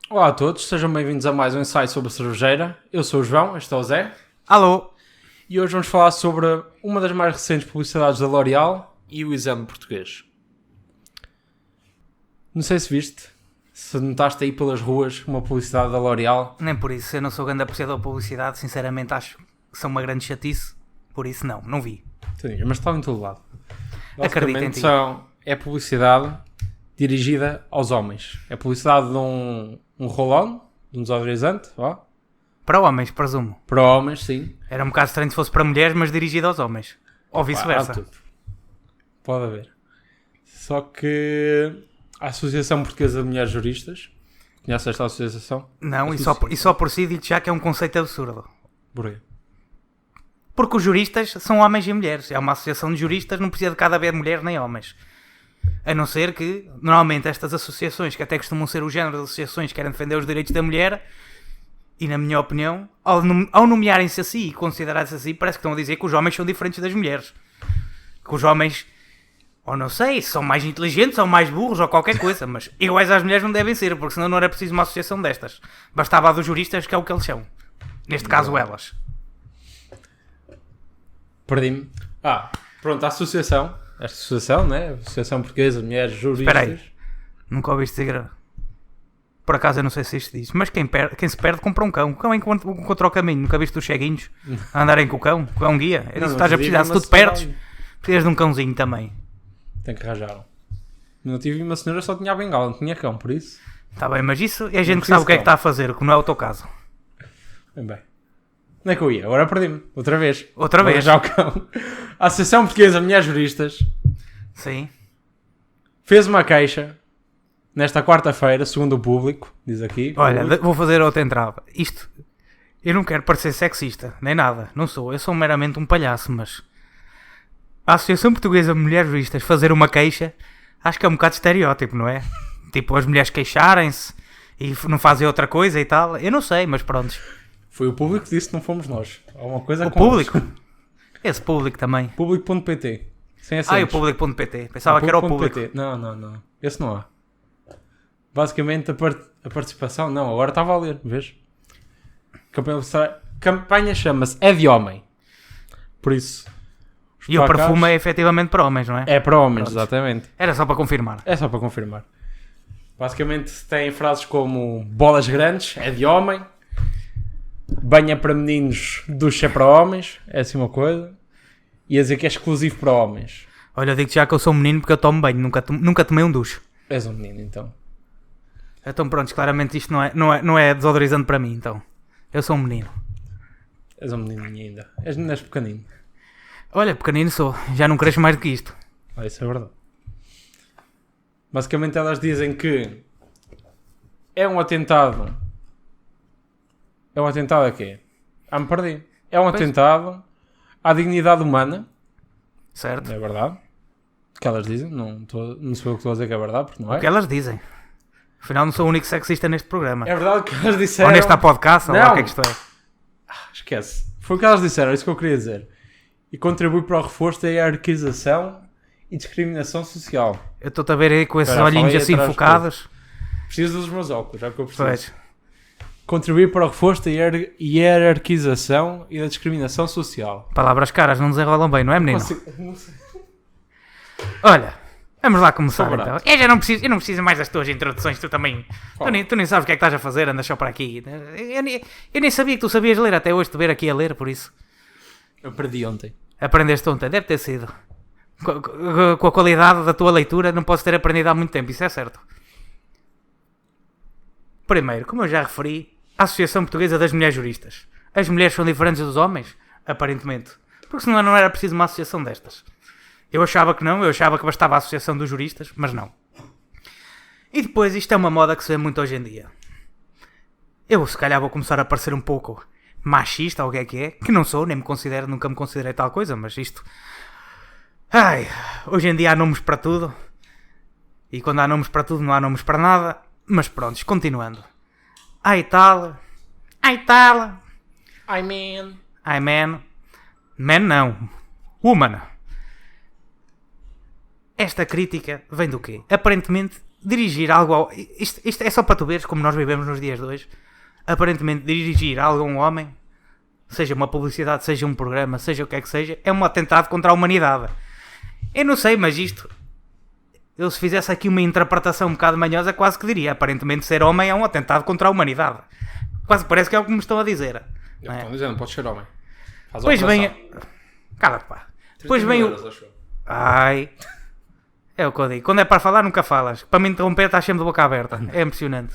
Olá a todos, sejam bem-vindos a mais um ensaio sobre a cervejeira. Eu sou o João, este é o Zé. Alô? E hoje vamos falar sobre uma das mais recentes publicidades da L'Oréal e o exame português. Não sei se viste, se notaste aí pelas ruas uma publicidade da L'Oréal. Nem por isso, eu não sou grande apreciador de publicidade, sinceramente acho que são uma grande chatice, por isso não vi. Sim, mas está em todo lado. Acredito em ti. É publicidade dirigida aos homens. É publicidade de um roll-on, de um desodorizante, ó. Para homens, presumo. Para homens, sim. Era um bocado estranho se fosse para mulheres, mas dirigido aos homens. Ou vice-versa. Há tudo. Pode haver. Só que a Associação Portuguesa de Mulheres Juristas, conhece esta associação? Não, e só por si digo já que é um conceito absurdo. Porquê? Porque os juristas são homens e mulheres. É uma associação de juristas, não precisa de cada vez mulheres nem homens. A não ser que, normalmente, estas associações, que até costumam ser o género de associações que querem defender os direitos da mulher, e na minha opinião, ao nomearem-se assim e considerarem-se assim, parece que estão a dizer que os homens são diferentes das mulheres. Que os homens, ou não sei, são mais inteligentes, ou mais burros, ou qualquer coisa, mas iguais às mulheres não devem ser, porque senão não era preciso uma associação destas. Bastava a dos juristas, que é o que eles são. Neste caso, elas. Perdi-me. Pronto, a associação, esta associação, né? Associação Portuguesa de Mulheres Juristas. Espera aí. Nunca ouviste dizer... Por acaso eu não sei se isto diz, mas quem se perde compra um cão. O cão encontra o caminho. Nunca viste os ceguinhos a andarem com o cão? O cão guia. É isso que estás a precisar. Se tu te perdes, precisas de um cãozinho também. Tem que arranjar. Não tive uma senhora, só tinha a bengala, não tinha cão, por isso. Está bem, mas isso é a gente que sabe o que é que está a fazer, que não é o teu caso. Bem. Onde é que eu ia? Agora perdi-me. Outra vez. Outra vez. Já o cão. A Associação Portuguesa de Mulheres Juristas Sim. fez uma queixa nesta quarta-feira, segundo o público, diz aqui. Olha, vou fazer outra entrada. Isto, eu não quero parecer sexista, nem nada. Não sou. Eu sou meramente um palhaço, mas... A Associação Portuguesa de Mulheres Juristas fazer uma queixa, acho que é um bocado estereótipo, não é? Tipo, as mulheres queixarem-se e não fazem outra coisa e tal. Eu não sei, mas pronto. Foi o público que disse que não fomos nós. Há uma coisa O com público? Esse público também. Público.pt. Sem E acentos. o público.pt. Pensava que era o público. Público.pt. Não. Esse não há. Basicamente, a participação... Não, agora estava a ler, vês? Campanha chama-se É de Homem. Por isso... E o perfume é efetivamente para homens, não é? É para homens, Pronto. exatamente. Era só para confirmar. É só para confirmar. Basicamente, tem frases como bolas grandes, é de homem. Banha para meninos, ducha para homens. É assim uma coisa. E a dizer que é exclusivo para homens. Olha, eu digo já que eu sou um menino porque eu tomo banho. Nunca tomei um duche. És um menino, então. Então pronto, claramente isto não é desodorizante para mim, então. Eu sou um menino. És um menino ainda. És pequenino. Olha, pequenino sou. Já não cresço mais do que isto. Isso é verdade. Basicamente elas dizem que é um atentado. É um atentado a quê? Me perdi. É um atentado à dignidade humana. Certo? É verdade. O que elas dizem. Não sou eu que estou a dizer que é verdade, porque não é. O que elas dizem. Afinal não sou o único sexista neste programa. É verdade que elas disseram... Ou neste podcast, ou lá o que é que isto é. Esquece. Foi o que elas disseram, é isso que eu queria dizer. E contribui para o reforço da hierarquização e discriminação social. Eu estou-te a ver aí com esses Espera, olhinhos falei assim atrás focados. Preciso dos meus óculos, já que eu preciso. Pois. Contribuir para o reforço da hierarquização e da discriminação social. Palavras caras não desenrolam bem, não é, menino? Não sei. Olha, vamos lá começar Sou então. barato. Eu não preciso mais das tuas introduções, tu também. Tu nem sabes o que é que estás a fazer, andas só para aqui. Eu nem sabia que tu sabias ler, até hoje te ver aqui a ler, por isso. Eu perdi ontem. Aprendeste ontem, deve ter sido. Com a qualidade da tua leitura, não posso ter aprendido há muito tempo, isso é certo. Primeiro, como eu já referi, a Associação Portuguesa das Mulheres Juristas. As mulheres são diferentes dos homens? Aparentemente. Porque senão não era preciso uma associação destas. Eu achava que não, eu achava que bastava a Associação dos Juristas, mas não. E depois, isto é uma moda que se vê muito hoje em dia. Eu, se calhar, vou começar a parecer um pouco machista, ou o que é, que não sou, nem me considero, nunca me considerei tal coisa, mas isto... Ai, hoje em dia há nomes para tudo. E quando há nomes para tudo, não há nomes para nada. Mas pronto, continuando. Ai tal. I man. Man não. Woman. Esta crítica vem do quê? Aparentemente dirigir algo ao... Isto é só para tu veres como nós vivemos nos dias de hoje. Aparentemente, dirigir algo a um homem, seja uma publicidade, seja um programa, seja o que é que seja, é um atentado contra a humanidade. Eu não sei, mas isto... Eu se fizesse aqui uma interpretação um bocado manhosa, quase que diria, aparentemente ser homem é um atentado contra a humanidade. Quase parece que é o que me estão a dizer. Eu estou a dizer, não podes ser homem. Faz Pois operação. vem... Cala-te, pá. Depois vem o... euros, acho eu. Ai... É o que eu digo. Quando é para falar, nunca falas. Para me interromper, estás sempre de boca aberta. É impressionante.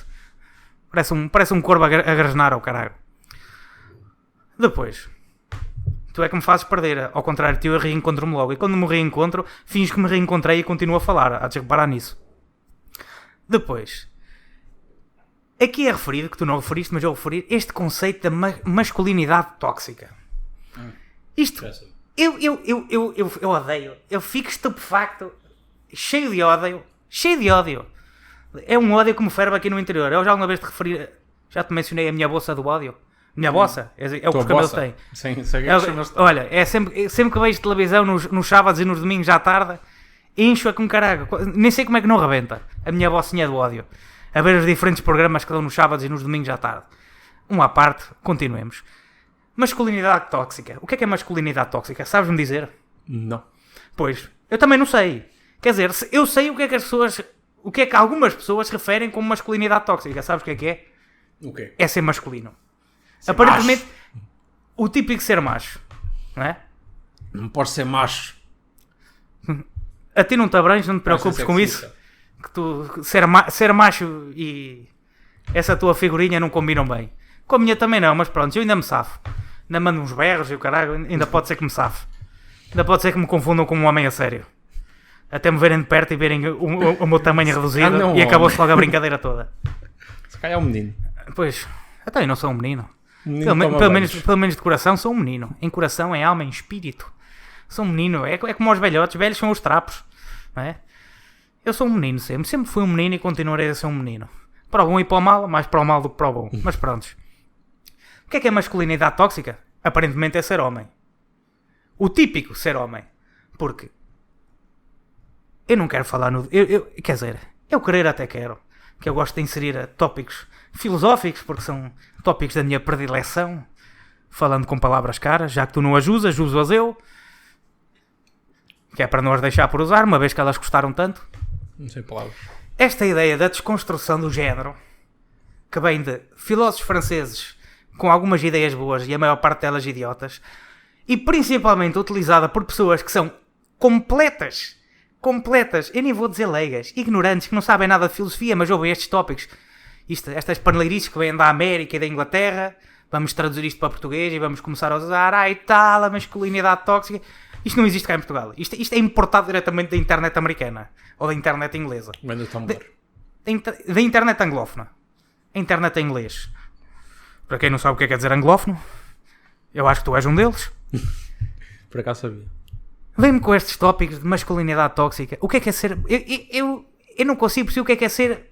Parece um corvo a grasnar ao caralho. Depois... Tu é que me fazes perder. Ao contrário, eu reencontro-me logo. E quando me reencontro, finges que me reencontrei e continuo a falar. Há de reparar nisso. Depois... Aqui é referido, que tu não referiste, mas eu referi, este conceito da masculinidade tóxica. Isto... Eu odeio. Eu fico estupefacto. Cheio de ódio. Cheio de ódio. É um ódio que me ferve aqui no interior. Eu já uma vez te referi... Já te mencionei a minha bolsa do ódio. Minha bossa? É o que os cabelos têm. Sim, olha, é sempre que vejo televisão nos sábados e nos domingos à tarde, encho-a com caralho. Nem sei como é que não rebenta a minha bossinha do ódio. A ver os diferentes programas que dão nos sábados e nos domingos à tarde. À parte, continuemos. Masculinidade tóxica. O que é masculinidade tóxica? Sabes-me dizer? Não. Pois, eu também não sei. Quer dizer, eu sei o que é que as pessoas... O que é que algumas pessoas referem como masculinidade tóxica. Sabes o que é? O quê? É ser masculino. Ser Aparentemente, macho. o típico ser macho. Não é? Não podes ser macho. A ti não te abranges, não te preocupes com isso. Que tu ser macho e essa tua figurinha não combinam bem. Com a minha também não, mas pronto, eu ainda me safo. Ainda mando uns berros e o caralho, ainda pode ser que me safe. Ainda pode ser que me confundam com um homem a sério. Até me verem de perto e verem o meu tamanho reduzido não, e acabou-se logo a brincadeira toda. Se calhar é um menino. Pois, até eu não sou um menino. Menino Pelo menos de coração sou um menino. Em coração, em alma, em espírito. Sou um menino. É como os velhotes. Velhos são os trapos. Não é? Eu sou um menino sempre. Sempre fui um menino e continuarei a ser um menino. Para o bom e para o mal. Mais para o mal do que para o bom. Mas prontos. O que é masculinidade tóxica? Aparentemente é ser homem. O típico ser homem. Porque... Eu não quero falar no... quer dizer, eu querer até quero. Que eu gosto de inserir tópicos filosóficos, porque são tópicos da minha predileção. Falando com palavras caras, já que tu não as usas, uso-as eu. Que é para não as deixar por usar, uma vez que elas custaram tanto. Não sei palavras. Esta ideia da desconstrução do género, que vem de filósofos franceses com algumas ideias boas e a maior parte delas idiotas, e principalmente utilizada por pessoas que são completas, eu nem vou dizer leigas, ignorantes, que não sabem nada de filosofia, mas ouvem estes tópicos, estas paneleirices que vêm da América e da Inglaterra, vamos traduzir isto para português e vamos começar a usar, a masculinidade tóxica. Isto não existe cá em Portugal. Isto é importado diretamente da internet americana, ou da internet inglesa. Da internet anglófona. A internet em inglês. Para quem não sabe o que é dizer anglófono, eu acho que tu és um deles. Por acaso sabia. Vem-me com estes tópicos de masculinidade tóxica. O que é ser... Eu não consigo perceber o que é ser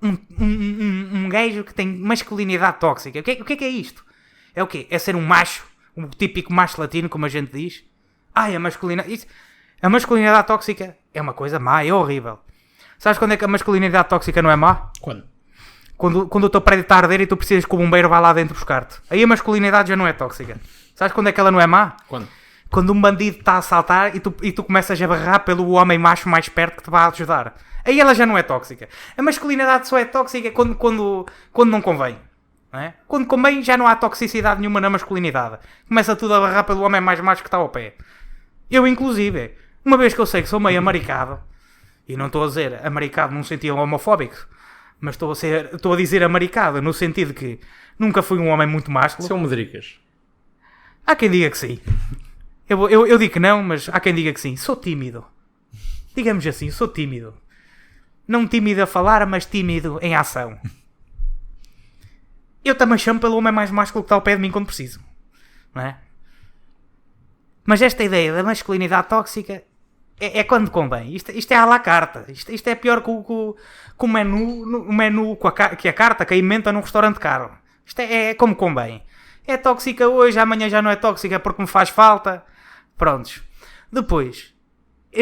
um gajo que tem masculinidade tóxica. O que é isto? É o quê? É ser um macho? Um típico macho latino, como a gente diz? A masculinidade tóxica é uma coisa má, é horrível. Sabes quando é que a masculinidade tóxica não é má? Quando o teu prédio está a arder e tu precisas que o bombeiro vá lá dentro buscar-te. Aí a masculinidade já não é tóxica. Sabes quando é que ela não é má? Quando um bandido está a assaltar e tu começas a barrar pelo homem macho mais perto que te vai ajudar. Aí ela já não é tóxica. A masculinidade só é tóxica quando não convém. Não é? Quando convém já não há toxicidade nenhuma na masculinidade. Começa tudo a barrar pelo homem mais macho que está ao pé. Eu, inclusive, uma vez que eu sei que sou meio amaricado, e não estou a dizer amaricado num sentido homofóbico, mas estou a dizer amaricado no sentido que nunca fui um homem muito másculo. São medricas. Há quem diga que sim. Eu digo que não, mas há quem diga que sim. Sou tímido. Digamos assim, sou tímido. Não tímido a falar, mas tímido em ação. Eu também chamo pelo homem mais másculo que está ao pé de mim quando preciso. Não é? Mas esta ideia da masculinidade tóxica é quando convém. Isto é à la carta. Isto é pior que o menu que a carta que a emenda num restaurante caro. Isto é como convém. É tóxica hoje, amanhã já não é tóxica porque me faz falta. Prontos. Depois,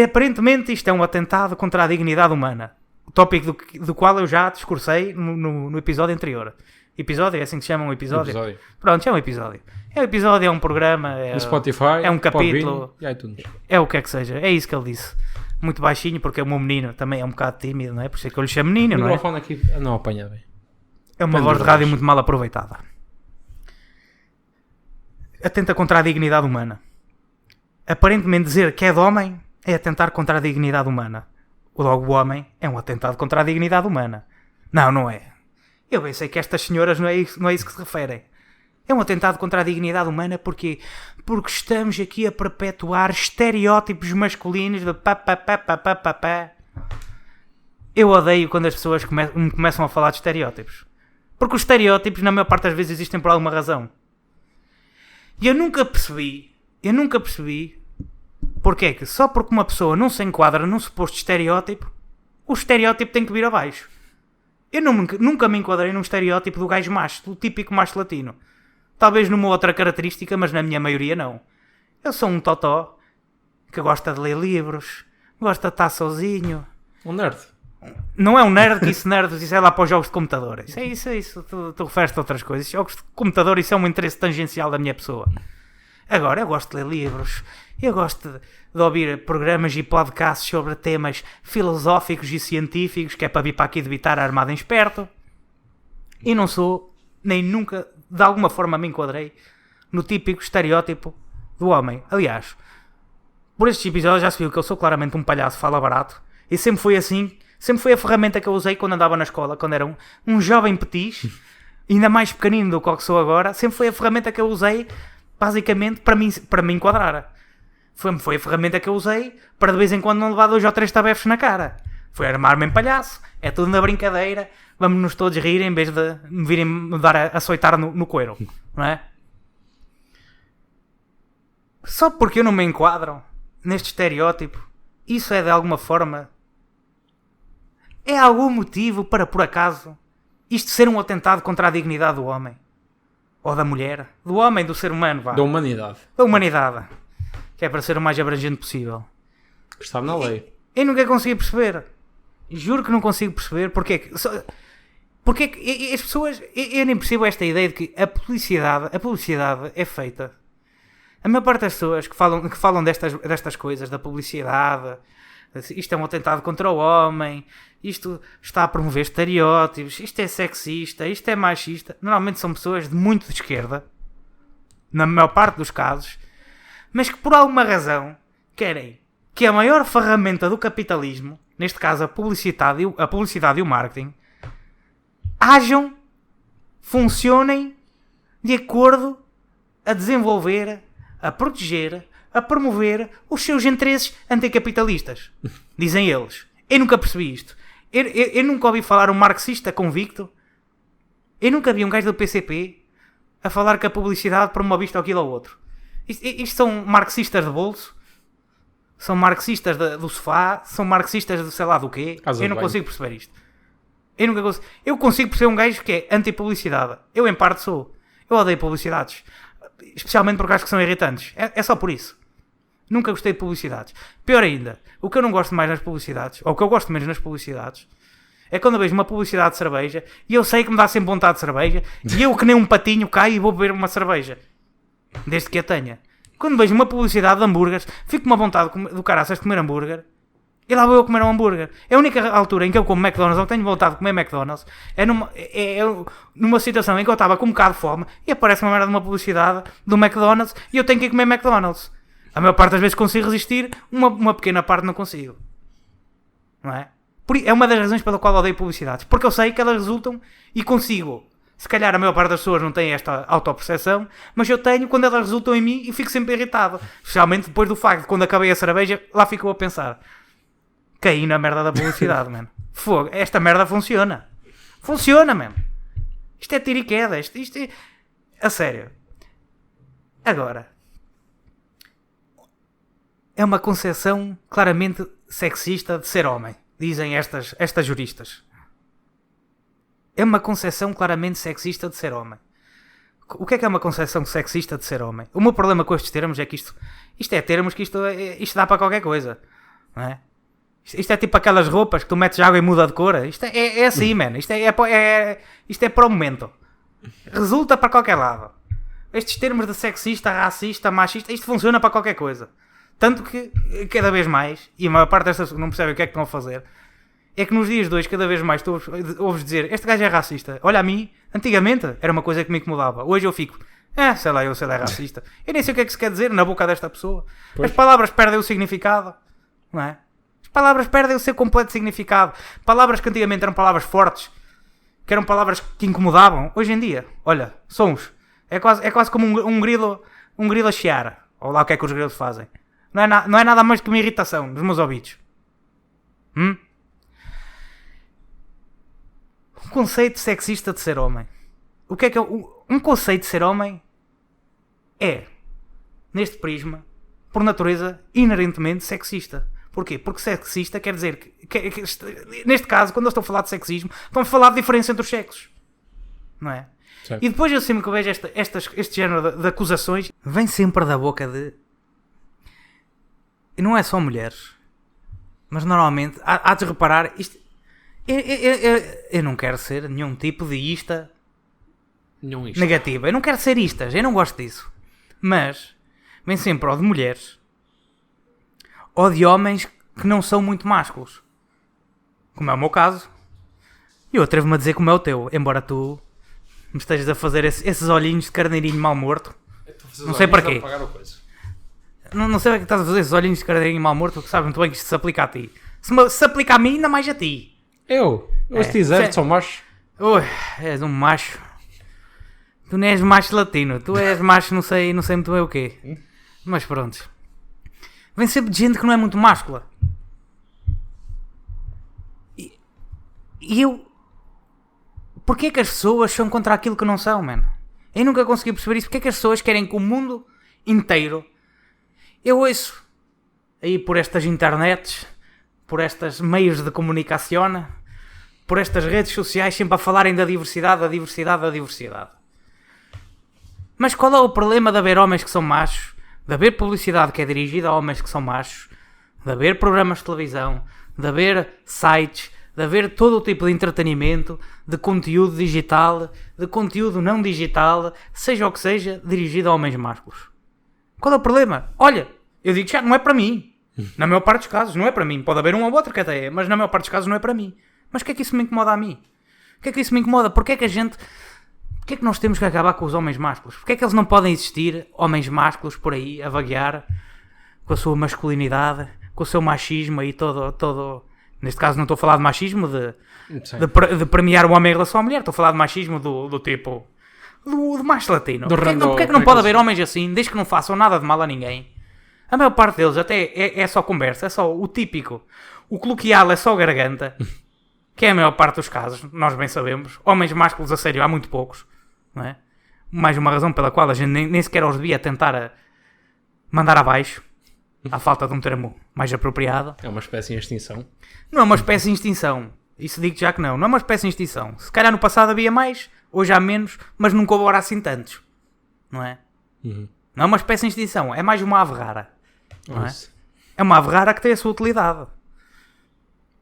aparentemente isto é um atentado contra a dignidade humana. tópico do qual eu já discursei no episódio anterior. Episódio? É assim que se chama um episódio? Pronto, é um episódio. É um episódio, é um programa, no Spotify, é um capítulo, e iTunes. É o que é que seja. É isso que ele disse. Muito baixinho, porque o meu menino também é um bocado tímido, não é? Por isso é que eu lhe chamo menino, O não é? microfone aqui não apanha bem. É uma voz de rádio muito mal aproveitada. Atenta contra a dignidade humana. Aparentemente dizer que é de homem é atentar contra a dignidade humana. Logo o homem é um atentado contra a dignidade humana. Não, não é. Eu bem sei que estas senhoras não é isso que se referem. É um atentado contra a dignidade humana porque estamos aqui a perpetuar estereótipos masculinos de pá. Eu odeio quando as pessoas me começam a falar de estereótipos. Porque os estereótipos, na maior parte das vezes, existem por alguma razão. E eu nunca percebi porque é que só porque uma pessoa não se enquadra num suposto estereótipo, o estereótipo tem que vir abaixo. Eu nunca me enquadrei num estereótipo do gajo macho, do típico macho latino. Talvez numa outra característica, mas na minha maioria não. Eu sou um totó que gosta de ler livros, gosta de estar sozinho. Um nerd. Não é um nerd, que isso é lá para os jogos de computador. Isso é isso. Tu referes-te a outras coisas. Jogos de computador, isso é um interesse tangencial da minha pessoa. Agora, eu gosto de ler livros, eu gosto de ouvir programas e podcasts sobre temas filosóficos e científicos, que é para vir para aqui debitar a armada em esperto. E não sou, nem nunca, de alguma forma me enquadrei no típico estereótipo do homem. Aliás, por estes episódios já se viu que eu sou claramente um palhaço fala barato. E sempre foi assim, sempre foi a ferramenta que eu usei quando andava na escola, quando era um jovem petis, ainda mais pequenino do que sou agora. Sempre foi a ferramenta que eu usei, basicamente, para me enquadrar. Foi a ferramenta que eu usei para de vez em quando não levar 2 ou 3 tabefes na cara. Foi armar-me em palhaço. É tudo na brincadeira. Vamos-nos todos rir em vez de me virem me dar a açoitar no couro. Não é? Só porque eu não me enquadro neste estereótipo, isso é de alguma forma... É algum motivo para, por acaso, isto ser um atentado contra a dignidade do homem? Ou da mulher? Do homem, do ser humano, vá. Da humanidade. Da humanidade. Que é para ser o mais abrangente possível. Está na lei. Eu nunca consegui perceber. Juro que não consigo perceber porque é que as pessoas... Eu nem percebo esta ideia de que a publicidade é feita. A maior parte das pessoas que falam destas coisas, da publicidade, isto é um atentado contra o homem, isto está a promover estereótipos, isto é sexista, isto é machista. Normalmente são pessoas de muito de esquerda, na maior parte dos casos, mas que por alguma razão querem que a maior ferramenta do capitalismo, neste caso a publicidade e o marketing, funcionem de acordo a desenvolver, a proteger, a promover os seus interesses anticapitalistas. Dizem eles. Eu nunca percebi isto. Eu nunca ouvi falar um marxista convicto. Eu nunca vi um gajo do PCP a falar que a publicidade promove isto ou aquilo ou outro. Isto são marxistas de bolso? São marxistas do sofá? São marxistas de sei lá do quê? Eu não consigo perceber isto. Eu consigo perceber um gajo que é anti-publicidade. Eu em parte sou. Eu odeio publicidades. Especialmente porque acho que são irritantes. É só por isso. Nunca gostei de publicidades. Pior ainda, o que eu não gosto mais nas publicidades, ou o que eu gosto menos nas publicidades, é quando eu vejo uma publicidade de cerveja e eu sei que me dá sempre vontade de cerveja e eu que nem um patinho caio e vou beber uma cerveja. Desde que a tenha. Quando vejo uma publicidade de hambúrgueres, fico com uma vontade do caraças de comer hambúrguer e lá vou eu comer um hambúrguer. É a única altura em que eu como McDonald's ou tenho vontade de comer McDonald's é numa situação em que eu estava com um bocado de fome e aparece uma merda de uma publicidade do McDonald's e eu tenho que ir comer McDonald's. A maior parte das vezes consigo resistir, uma pequena parte não consigo. Não é? É uma das razões pela qual odeio publicidades. Porque eu sei que elas resultam e consigo. Se calhar a maior parte das pessoas não tem esta autoperceção, mas eu tenho quando elas resultam em mim e fico sempre irritado. Especialmente depois do facto de quando acabei a cerveja, lá fico a pensar. Caí na merda da publicidade, mano. Fogo, esta merda funciona. Funciona, mano. Isto é tiro e queda. Isto é... A sério. Agora... É uma concepção claramente sexista de ser homem. Dizem estas juristas. É uma concepção claramente sexista de ser homem. O que é uma concepção sexista de ser homem? O meu problema com estes termos é que isto é termos que isto dá para qualquer coisa. Não é? Isto é tipo aquelas roupas que tu metes água e muda de cor. Isto é assim, mano. Isto é para o momento. Resulta para qualquer lado. Estes termos de sexista, racista, machista, isto funciona para qualquer coisa. Tanto que, cada vez mais, e a maior parte destas não percebem o que é que estão a fazer, é que nos dias de hoje, cada vez mais, tu ouves dizer, este gajo é racista. Olha, a mim, antigamente, era uma coisa que me incomodava. Hoje eu fico, sei lá, eu sei lá, é racista. Eu nem sei o que é que se quer dizer na boca desta pessoa. Pois. As palavras perdem o significado, não é? As palavras perdem o seu completo significado. Palavras que antigamente eram palavras fortes, que eram palavras que incomodavam, hoje em dia, olha, sons. É quase como um grilo a chiar. Ou lá o que é que os grilos fazem. Não é nada mais que uma irritação nos meus ouvidos. O conceito sexista de ser homem. O que é um conceito de ser homem é, neste prisma, por natureza, inerentemente sexista. Porquê? Porque sexista quer dizer que neste caso, quando eu estou a falar de sexismo, estão a falar de diferença entre os sexos. Não é? Certo. E depois eu sempre que vejo este género de acusações, vem sempre da boca de... E não é só mulheres, mas normalmente, há de reparar, isto... Eu não quero ser nenhum tipo de ista negativa. Eu não quero ser istas, eu não gosto disso. Mas, vem sempre ou de mulheres, ou de homens que não são muito másculos. Como é o meu caso. E eu atrevo-me a dizer como é o teu, embora tu me estejas a fazer esses olhinhos de carneirinho mal morto. Não sei para quê. Não sei para que estás a fazer esses olhinhos de carneirinho mal morto, porque sabes muito bem que isto se aplica a ti. Se aplica a mim, ainda mais a ti. Eu se dizer, sou macho. Ui, és um macho. Tu não és macho latino, tu és macho não sei muito bem o quê. Mas pronto. Vem sempre de gente que não é muito máscula. E eu... Porquê é que as pessoas são contra aquilo que não são, mano? Eu nunca consegui perceber isso. Porquê é que as pessoas querem que o mundo inteiro... Eu ouço aí por estas internets, por estes meios de comunicação, por estas redes sociais, sempre a falarem da diversidade. Mas qual é o problema de haver homens que são machos, de haver publicidade que é dirigida a homens que são machos, de haver programas de televisão, de haver sites, de haver todo o tipo de entretenimento, de conteúdo digital, de conteúdo não digital, seja o que seja, dirigido a homens másculos? Qual é o problema? Olha, eu digo já, não é para mim. Na maior parte dos casos, não é para mim. Pode haver um ou outro que até é, mas na maior parte dos casos não é para mim. Mas o que é que isso me incomoda a mim? O que é que isso me incomoda? Porquê é que nós temos que acabar com os homens másculos? Porquê é que eles não podem existir homens másculos por aí a vaguear com a sua masculinidade, com o seu machismo aí todo... Neste caso não estou a falar de machismo de premiar o homem em relação à mulher. Estou a falar de machismo do tipo... Do macho latino. Porquê é que não pode haver homens assim, desde que não façam nada de mal a ninguém? A maior parte deles até é só conversa, é só o típico. O coloquial é só garganta. Que é a maior parte dos casos, nós bem sabemos. Homens másculos a sério há muito poucos. Não é? Mais uma razão pela qual a gente nem sequer os devia tentar mandar abaixo. À falta de um termo mais apropriado. É uma espécie em extinção. Não é uma espécie em extinção. Isso digo já que não. Não é uma espécie em extinção. Se calhar no passado havia mais, hoje há menos, mas nunca houve agora assim tantos. Não é? Uhum. Não é uma espécie em extinção. É mais uma ave rara. Não é? Isso. É uma ave rara que tem a sua utilidade.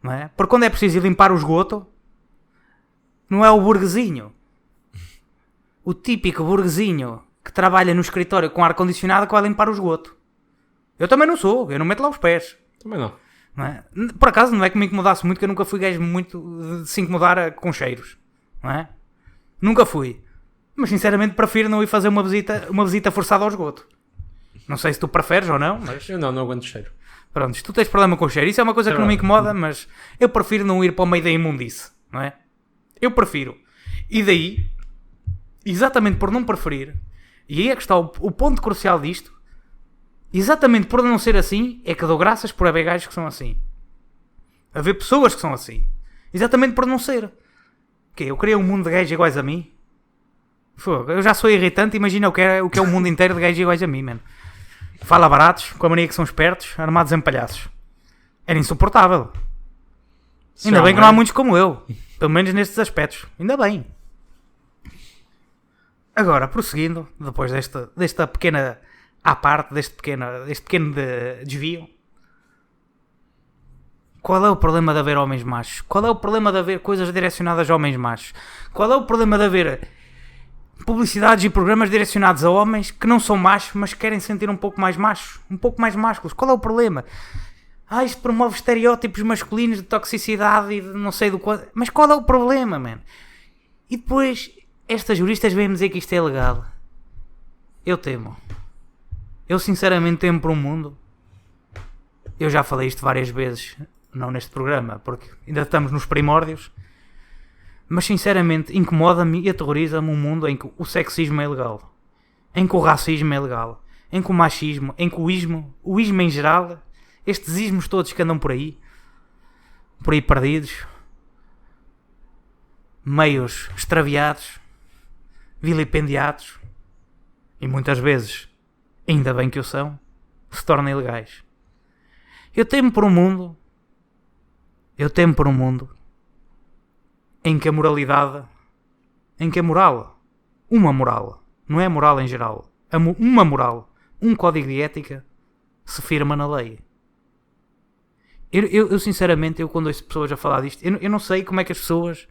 Não é? Porque quando é preciso ir limpar o esgoto, não é o burguesinho. O típico burguesinho que trabalha no escritório com ar-condicionado que vai limpar o esgoto. Eu também não sou. Eu não meto lá os pés. Também não. Não é? Por acaso não é que me incomodasse muito, que eu nunca fui gajo muito de se incomodar com cheiros. Não é? Nunca fui. Mas sinceramente prefiro não ir fazer uma visita forçada ao esgoto. Não sei se tu preferes ou não, mas... Eu não aguento cheiro. Pronto, tu tens problema com o cheiro. Isso é uma coisa que não me incomoda, mas eu prefiro não ir para o meio da imundice, não é? Eu prefiro. E daí, exatamente por não preferir, e aí é que está o ponto crucial disto, exatamente por não ser assim, é que dou graças por haver gajos que são assim. Haver pessoas que são assim. Exatamente por não ser. Que eu criei um mundo de gajos iguais a mim. Fogo, eu já sou irritante, imagina o que é o mundo inteiro de gajos iguais a mim, mano. Fala baratos, com a mania que são espertos, armados em palhaços. Era insuportável. Ainda bem que não há muitos como eu. Pelo menos nestes aspectos. Ainda bem. Agora, prosseguindo, depois desta pequena à parte, deste pequeno desvio. Qual é o problema de haver homens machos? Qual é o problema de haver coisas direcionadas a homens machos? Qual é o problema de haver publicidades e programas direcionados a homens que não são machos, mas querem sentir um pouco mais machos, um pouco mais másculos? Qual é o problema? Isto promove estereótipos masculinos de toxicidade e de não sei do quanto. Mas qual é o problema, mano? E depois, estas juristas vêm-me dizer que isto é legal. Eu temo. Eu sinceramente temo por um mundo. Eu já falei isto várias vezes, não neste programa, porque ainda estamos nos primórdios. Mas sinceramente incomoda-me e aterroriza-me um mundo em que o sexismo é legal, em que o racismo é legal, em que o machismo, em que o ismo em geral, estes ismos todos que andam por aí perdidos, meios extraviados, vilipendiados, e muitas vezes, ainda bem que o são, se tornam ilegais. Eu temo por um mundo em que a moralidade, uma moral, não é moral em geral, uma moral, um código de ética se firma na lei. Eu sinceramente, quando ouço pessoas a falar disto, eu não sei como é que as pessoas,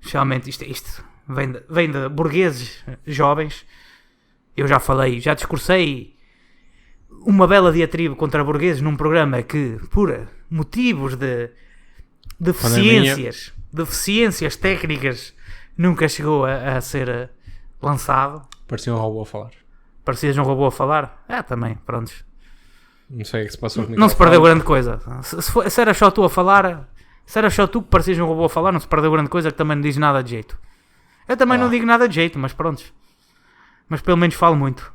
especialmente isto vem de burgueses jovens, eu já falei, já discursei uma bela diatriba contra burgueses num programa que, por motivos de deficiências técnicas, nunca chegou a ser lançado. Parecia um robô a falar. Parecias um robô a falar? Também, prontos. Não sei o que se passou comigo. Não se perdeu grande coisa. Se era só tu a falar, se era só tu que parecias um robô a falar, não se perdeu grande coisa, que também não diz nada de jeito. Eu também não digo nada de jeito, mas prontos. Mas pelo menos falo muito.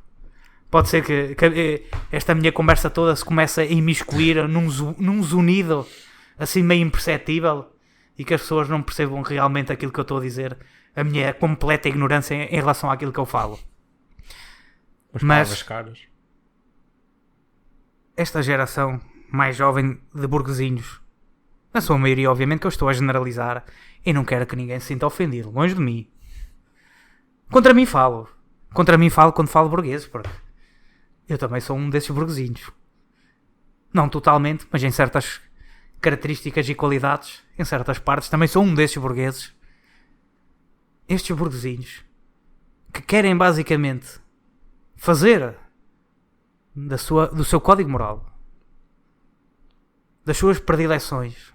Pode ser que esta minha conversa toda se comece a imiscuir num zunido assim meio imperceptível e que as pessoas não percebam realmente aquilo que eu estou a dizer, a minha completa ignorância em relação àquilo que eu falo. Mas caras. Esta geração mais jovem de burguesinhos, na sua maioria obviamente que eu estou a generalizar e não quero que ninguém se sinta ofendido, longe de mim. Contra mim falo quando falo burguês, porque eu também sou um desses burguesinhos. Não totalmente, mas em certas características e qualidades, em certas partes, também sou um desses burgueses. Estes burguesinhos que querem basicamente fazer do seu código moral, das suas predileções,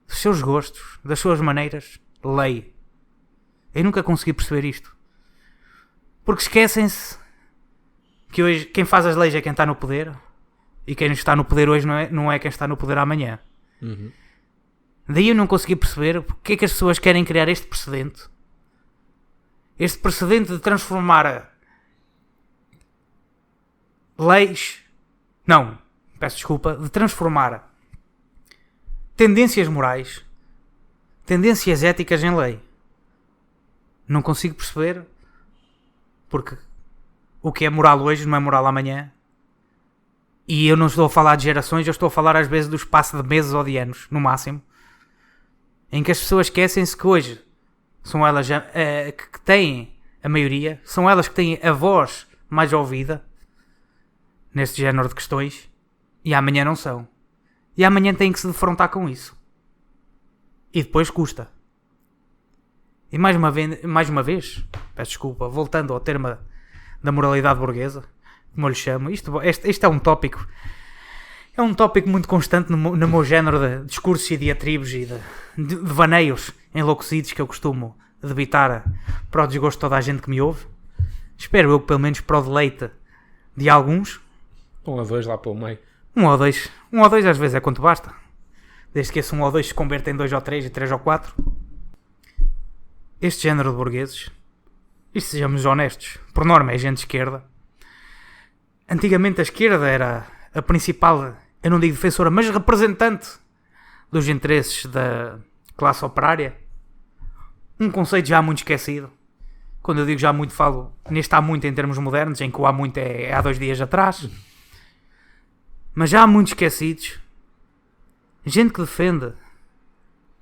dos seus gostos, das suas maneiras, lei. Eu nunca consegui perceber isto. Porque esquecem-se que hoje quem faz as leis é quem está no poder, e quem está no poder hoje não é quem está no poder amanhã. Uhum. Daí eu não consegui perceber porque é que as pessoas querem criar este precedente de transformar leis, não, peço desculpa, de transformar tendências morais, tendências éticas em lei. Não consigo perceber porque o que é moral hoje não é moral amanhã. E eu não estou a falar de gerações, eu estou a falar às vezes do espaço de meses ou de anos, no máximo, em que as pessoas esquecem-se que hoje são elas que têm a maioria, são elas que têm a voz mais ouvida neste género de questões, e amanhã não são. E amanhã têm que se defrontar com isso. E depois custa. E mais uma vez, peço desculpa, voltando ao termo da moralidade burguesa, como eu lhe chamo, este é um tópico muito constante no meu género de discursos e diatribos e de vaneios enlouquecidos que eu costumo debitar para o desgosto de toda a gente que me ouve. Espero eu que pelo menos para o deleite de alguns. 1 ou 2 lá pelo meio. 1 ou 2. 1 ou 2 às vezes é quanto basta. Desde que esse 1 ou 2 se converta em 2 ou 3 e 3 ou 4. Este género de burgueses, e sejamos honestos, por norma é gente de esquerda. Antigamente a esquerda era a principal, eu não digo defensora, mas representante dos interesses da classe operária. Um conceito já muito esquecido. Quando eu digo já muito, falo neste há muito em termos modernos, em que o há muito é há 2 dias atrás. Mas já há muito esquecidos. Gente que defende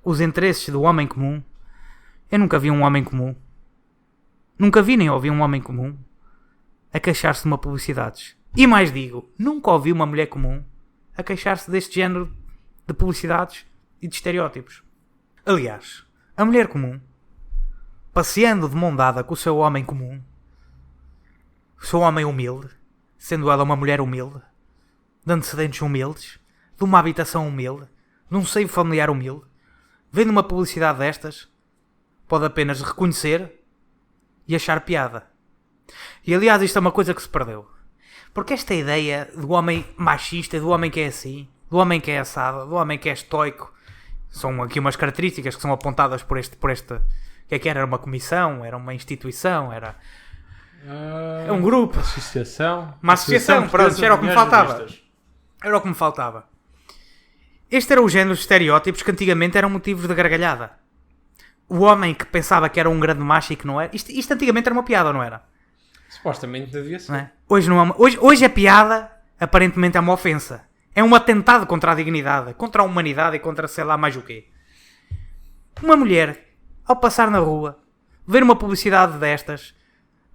os interesses do homem comum. Eu nunca vi um homem comum. Nunca vi nem ouvi um homem comum a queixar-se de uma publicidade. E mais digo, nunca ouvi uma mulher comum a queixar-se deste género de publicidades e de estereótipos. Aliás, a mulher comum, passeando de mão dada com o seu homem comum, o seu homem humilde, sendo ela uma mulher humilde, de antecedentes humildes, de uma habitação humilde, de um seio familiar humilde, vendo uma publicidade destas, pode apenas reconhecer e achar piada. E aliás, isto é uma coisa que se perdeu. Porque esta ideia do homem machista, do homem que é assim, do homem que é assado, do homem que é estoico, são aqui umas características que são apontadas por este o que é que era? Era uma comissão, era uma instituição, era um grupo. Associação. Uma associação, pronto, era o que me faltava. Era o que me faltava. Este era o género de estereótipos que antigamente eram motivos de gargalhada. O homem que pensava que era um grande macho e que não era. Isto antigamente era uma piada, não era? Supostamente devia ser. Não é? Hoje a piada aparentemente é uma ofensa. É um atentado contra a dignidade, contra a humanidade e contra sei lá mais o quê. Uma mulher, ao passar na rua, ver uma publicidade destas,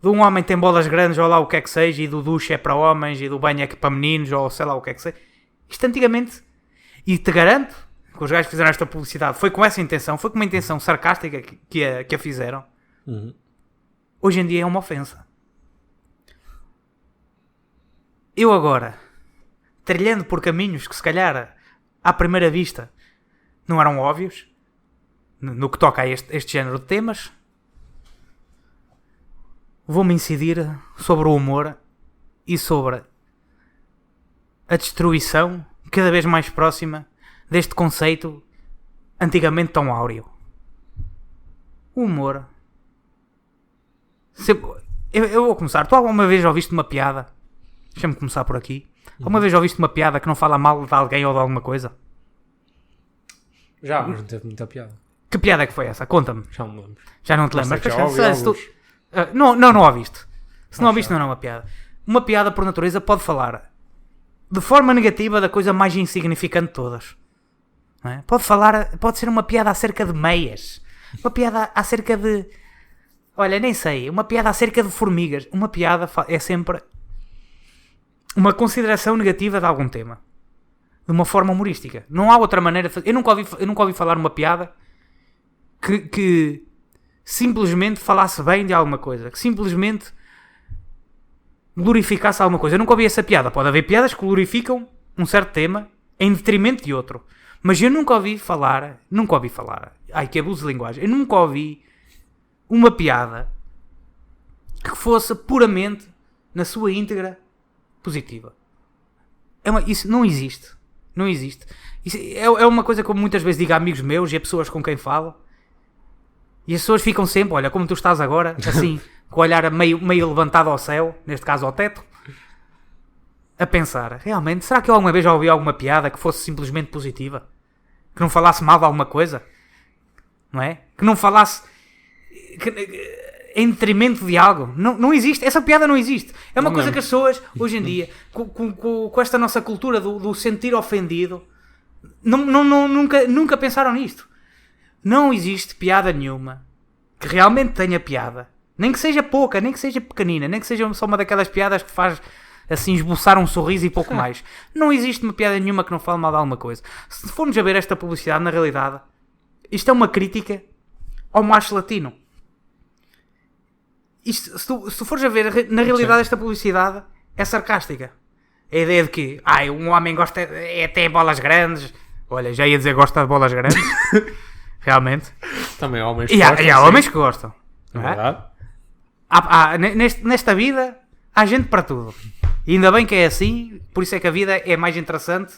de um homem que tem bolas grandes ou lá o que é que seja, e do duche é para homens e do banho é para meninos ou sei lá o que é que seja. Isto antigamente, e te garanto que os gajos que fizeram esta publicidade foi com essa intenção, foi com uma intenção sarcástica que a fizeram. Uhum. Hoje em dia é uma ofensa. Eu agora, trilhando por caminhos que se calhar à primeira vista não eram óbvios no que toca a este género de temas, vou-me incidir sobre o humor e sobre a destruição cada vez mais próxima deste conceito antigamente tão áureo. O humor. Eu vou começar. Tu alguma vez ouviste uma piada? Deixa-me começar por aqui. Alguma vez ouviste uma piada que não fala mal de alguém ou de alguma coisa? Já, mas não teve muita piada. Que piada é que foi essa? Conta-me. Já me lembro. Já não te lembras? Já Não ouviste. Se não ouviste, não é uma piada. Uma piada, por natureza, pode falar de forma negativa da coisa mais insignificante de todas. Não é? Pode ser uma piada acerca de meias. Uma piada acerca de... Olha, nem sei. Uma piada acerca de formigas. Uma piada é sempre uma consideração negativa de algum tema. De uma forma humorística. Não há outra maneira de fazer. Eu nunca ouvi falar uma piada que simplesmente falasse bem de alguma coisa. Que simplesmente glorificasse alguma coisa. Eu nunca ouvi essa piada. Pode haver piadas que glorificam um certo tema em detrimento de outro. Mas eu nunca ouvi falar. Ai, que abuso de linguagem. Eu nunca ouvi uma piada que fosse puramente, na sua íntegra, positiva. Isso não existe. Não existe. Isso é uma coisa que eu muitas vezes digo a amigos meus e a pessoas com quem falo. E as pessoas ficam sempre, olha, como tu estás agora, assim, com o olhar meio levantado ao céu, neste caso ao teto, a pensar, realmente, será que eu alguma vez já ouvi alguma piada que fosse simplesmente positiva? Que não falasse mal de alguma coisa? Não é? Que não falasse em detrimento de algo? Não existe. Essa piada não existe. É uma coisa que as pessoas, hoje em dia, com esta nossa cultura do sentir ofendido, nunca pensaram nisto. Não existe piada nenhuma que realmente tenha piada. Nem que seja pouca, nem que seja pequenina, nem que seja só uma daquelas piadas que faz assim esboçar um sorriso e pouco mais. Não existe uma piada nenhuma que não fale mal de alguma coisa. Se formos a ver esta publicidade, na realidade, isto é uma crítica ao macho latino. Isto, se tu fores a ver, na realidade, esta publicidade é sarcástica. A ideia de que um homem gosta até bolas grandes. Olha, já ia dizer gosta de bolas grandes. Realmente. Também há homens que gostam. E há homens que gostam. É verdade. Nesta vida há gente para tudo. E ainda bem que é assim. Por isso é que a vida é mais interessante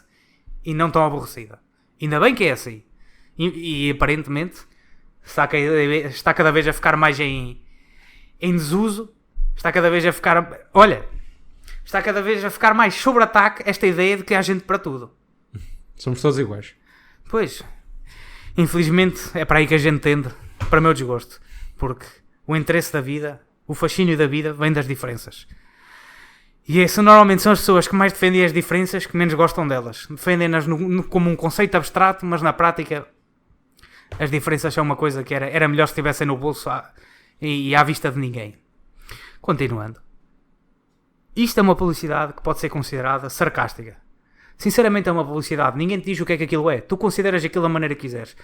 e não tão aborrecida. Ainda bem que é assim. E aparentemente está cada vez a ficar mais em desuso. Está cada vez a ficar... Olha, está cada vez a ficar mais sobre ataque esta ideia de que há gente para tudo. Somos todos iguais. Pois... Infelizmente é para aí que a gente tende, para o meu desgosto, porque o interesse da vida, o fascínio da vida vem das diferenças. E normalmente são as pessoas que mais defendem as diferenças que menos gostam delas. Defendem-nas como um conceito abstrato, mas na prática as diferenças são uma coisa que era melhor se estivessem no bolso e à vista de ninguém. Continuando. Isto é uma publicidade que pode ser considerada sarcástica. Sinceramente é uma publicidade. Ninguém te diz o que é que aquilo é. Tu consideras aquilo da maneira que quiseres.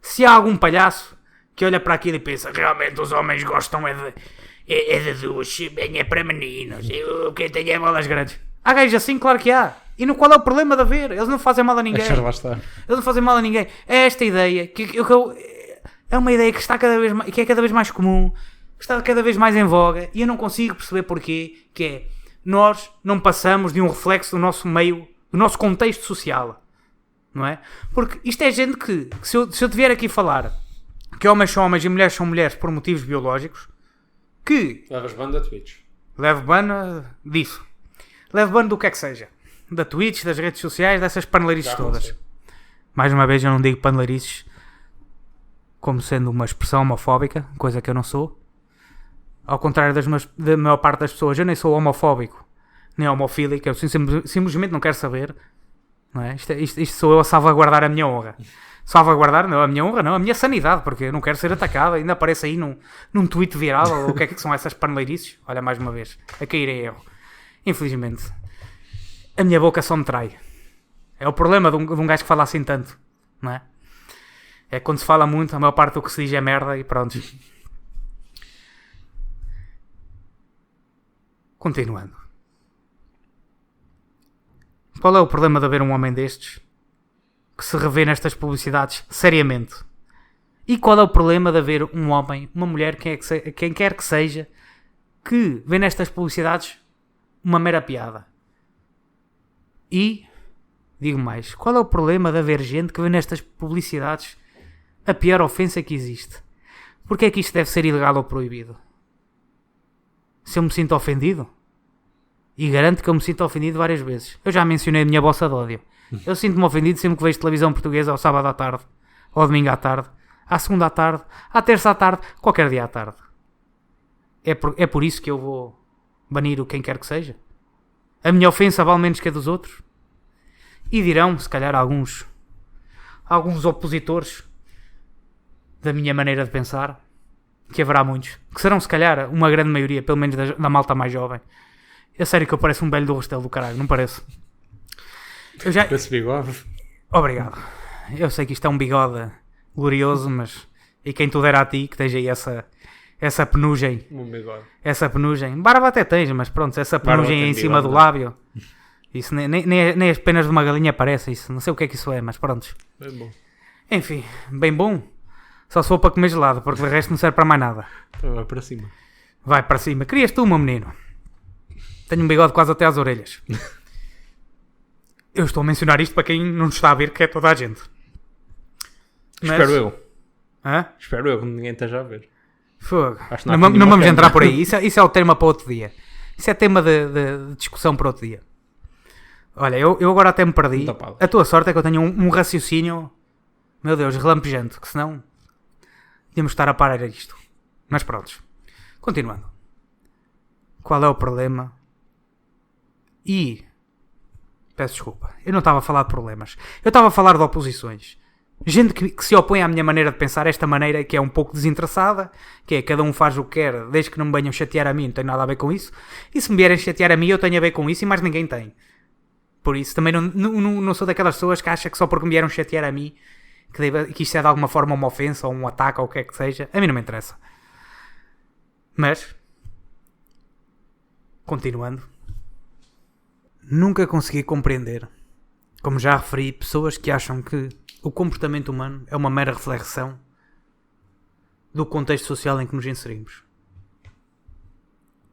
Se há algum palhaço que olha para aquilo e pensa, realmente os homens gostam é de duche, bem é para meninos, o que tem é bolas grandes. Há gajos assim, claro que há. E no qual é o problema de haver? Eles não fazem mal a ninguém. Deixa lá estar. Eles não fazem mal a ninguém. É esta ideia é uma ideia que está cada vez mais, que é cada vez mais comum, que está cada vez mais em voga, e eu não consigo perceber porquê, que é, nós não passamos de um reflexo do nosso meio, do nosso contexto social, não é? Porque isto é gente que se eu te vier aqui falar que homens são homens e mulheres são mulheres por motivos biológicos, que Levas banda Twitch. leve ban disso, leve ban do que é que seja, da Twitch, das redes sociais, dessas paneleirices todas. Mais uma vez eu não digo paneleirices como sendo uma expressão homofóbica, coisa que eu não sou. Ao contrário da maior parte das pessoas, eu nem sou homofóbico, nem homofílico, eu simplesmente não quero saber. Não é? Isto sou eu a salvaguardar a minha honra. Salvaguardar, não, a minha honra, não, a minha sanidade, porque eu não quero ser atacado. Ainda aparece aí num tweet viral, ou o que é que são essas paneleirices? Olha, mais uma vez, a cair em erro. Infelizmente, a minha boca só me trai. É o problema de um gajo que fala assim tanto, não é? É quando se fala muito, a maior parte do que se diz é merda e pronto. Continuando. Qual é o problema de haver um homem destes que se revê nestas publicidades seriamente? E qual é o problema de haver um homem, uma mulher, quem quer que seja, que vê nestas publicidades uma mera piada? E, digo mais, qual é o problema de haver gente que vê nestas publicidades a pior ofensa que existe? Porque é que isto deve ser ilegal ou proibido? Se eu me sinto ofendido? E garanto que eu me sinto ofendido várias vezes. Eu já mencionei a minha bossa de ódio. Eu sinto-me ofendido sempre que vejo televisão portuguesa ao sábado à tarde, ao domingo à tarde, à segunda à tarde, à terça à tarde, qualquer dia à tarde. É por isso que eu vou banir o quem quer que seja? A minha ofensa vale menos que a dos outros? E dirão, se calhar, alguns opositores da minha maneira de pensar, que haverá muitos, que serão se calhar uma grande maioria, pelo menos da malta mais jovem. É sério que eu pareço um velho do Restelo do caralho, não pareço? Esse bigode. Obrigado. Eu sei que isto é um bigode glorioso, mas... E quem tu dera a ti, que tens aí essa penugem. Um bigode. Essa penugem. Barba até tens, mas pronto, essa penugem em cima do lábio. Isso nem as penas de uma galinha aparece, isso. Não sei o que é que isso é, mas pronto. Bem bom. Enfim, bem bom. Só se for para comer gelado, porque de resto não serve para mais nada. Então vai para cima. Vai para cima. Querias tu, meu menino? Tenho um bigode quase até às orelhas. Eu estou a mencionar isto para quem não está a ver, que é toda a gente. Mas... Espero eu. Hã? Espero eu que ninguém esteja a ver. Fogo. Acho que Não, não há não nenhuma vamos câmera. entrar por aí. Isso é o tema para outro dia. Isso é tema de discussão para outro dia. Olha, eu agora até me perdi. Tapado. A tua sorte é que eu tenho um raciocínio, meu Deus, relampejante, que senão íamos estar a parar isto. Mas pronto. Continuando. Qual é o problema? E... Peço desculpa. Eu não estava a falar de problemas. Eu estava a falar de oposições. Gente que se opõe à minha maneira de pensar, esta maneira que é um pouco desinteressada, que é cada um faz o que quer, desde que não me venham chatear a mim, não tenho nada a ver com isso. E se me vierem chatear a mim, eu tenho a ver com isso e mais ninguém tem. Por isso, também não sou daquelas pessoas que acham que só porque me vieram chatear a mim, que isto é de alguma forma uma ofensa ou um ataque ou o que é que seja. A mim não me interessa. Mas, continuando, nunca consegui compreender, como já referi, pessoas que acham que o comportamento humano é uma mera reflexão do contexto social em que nos inserimos.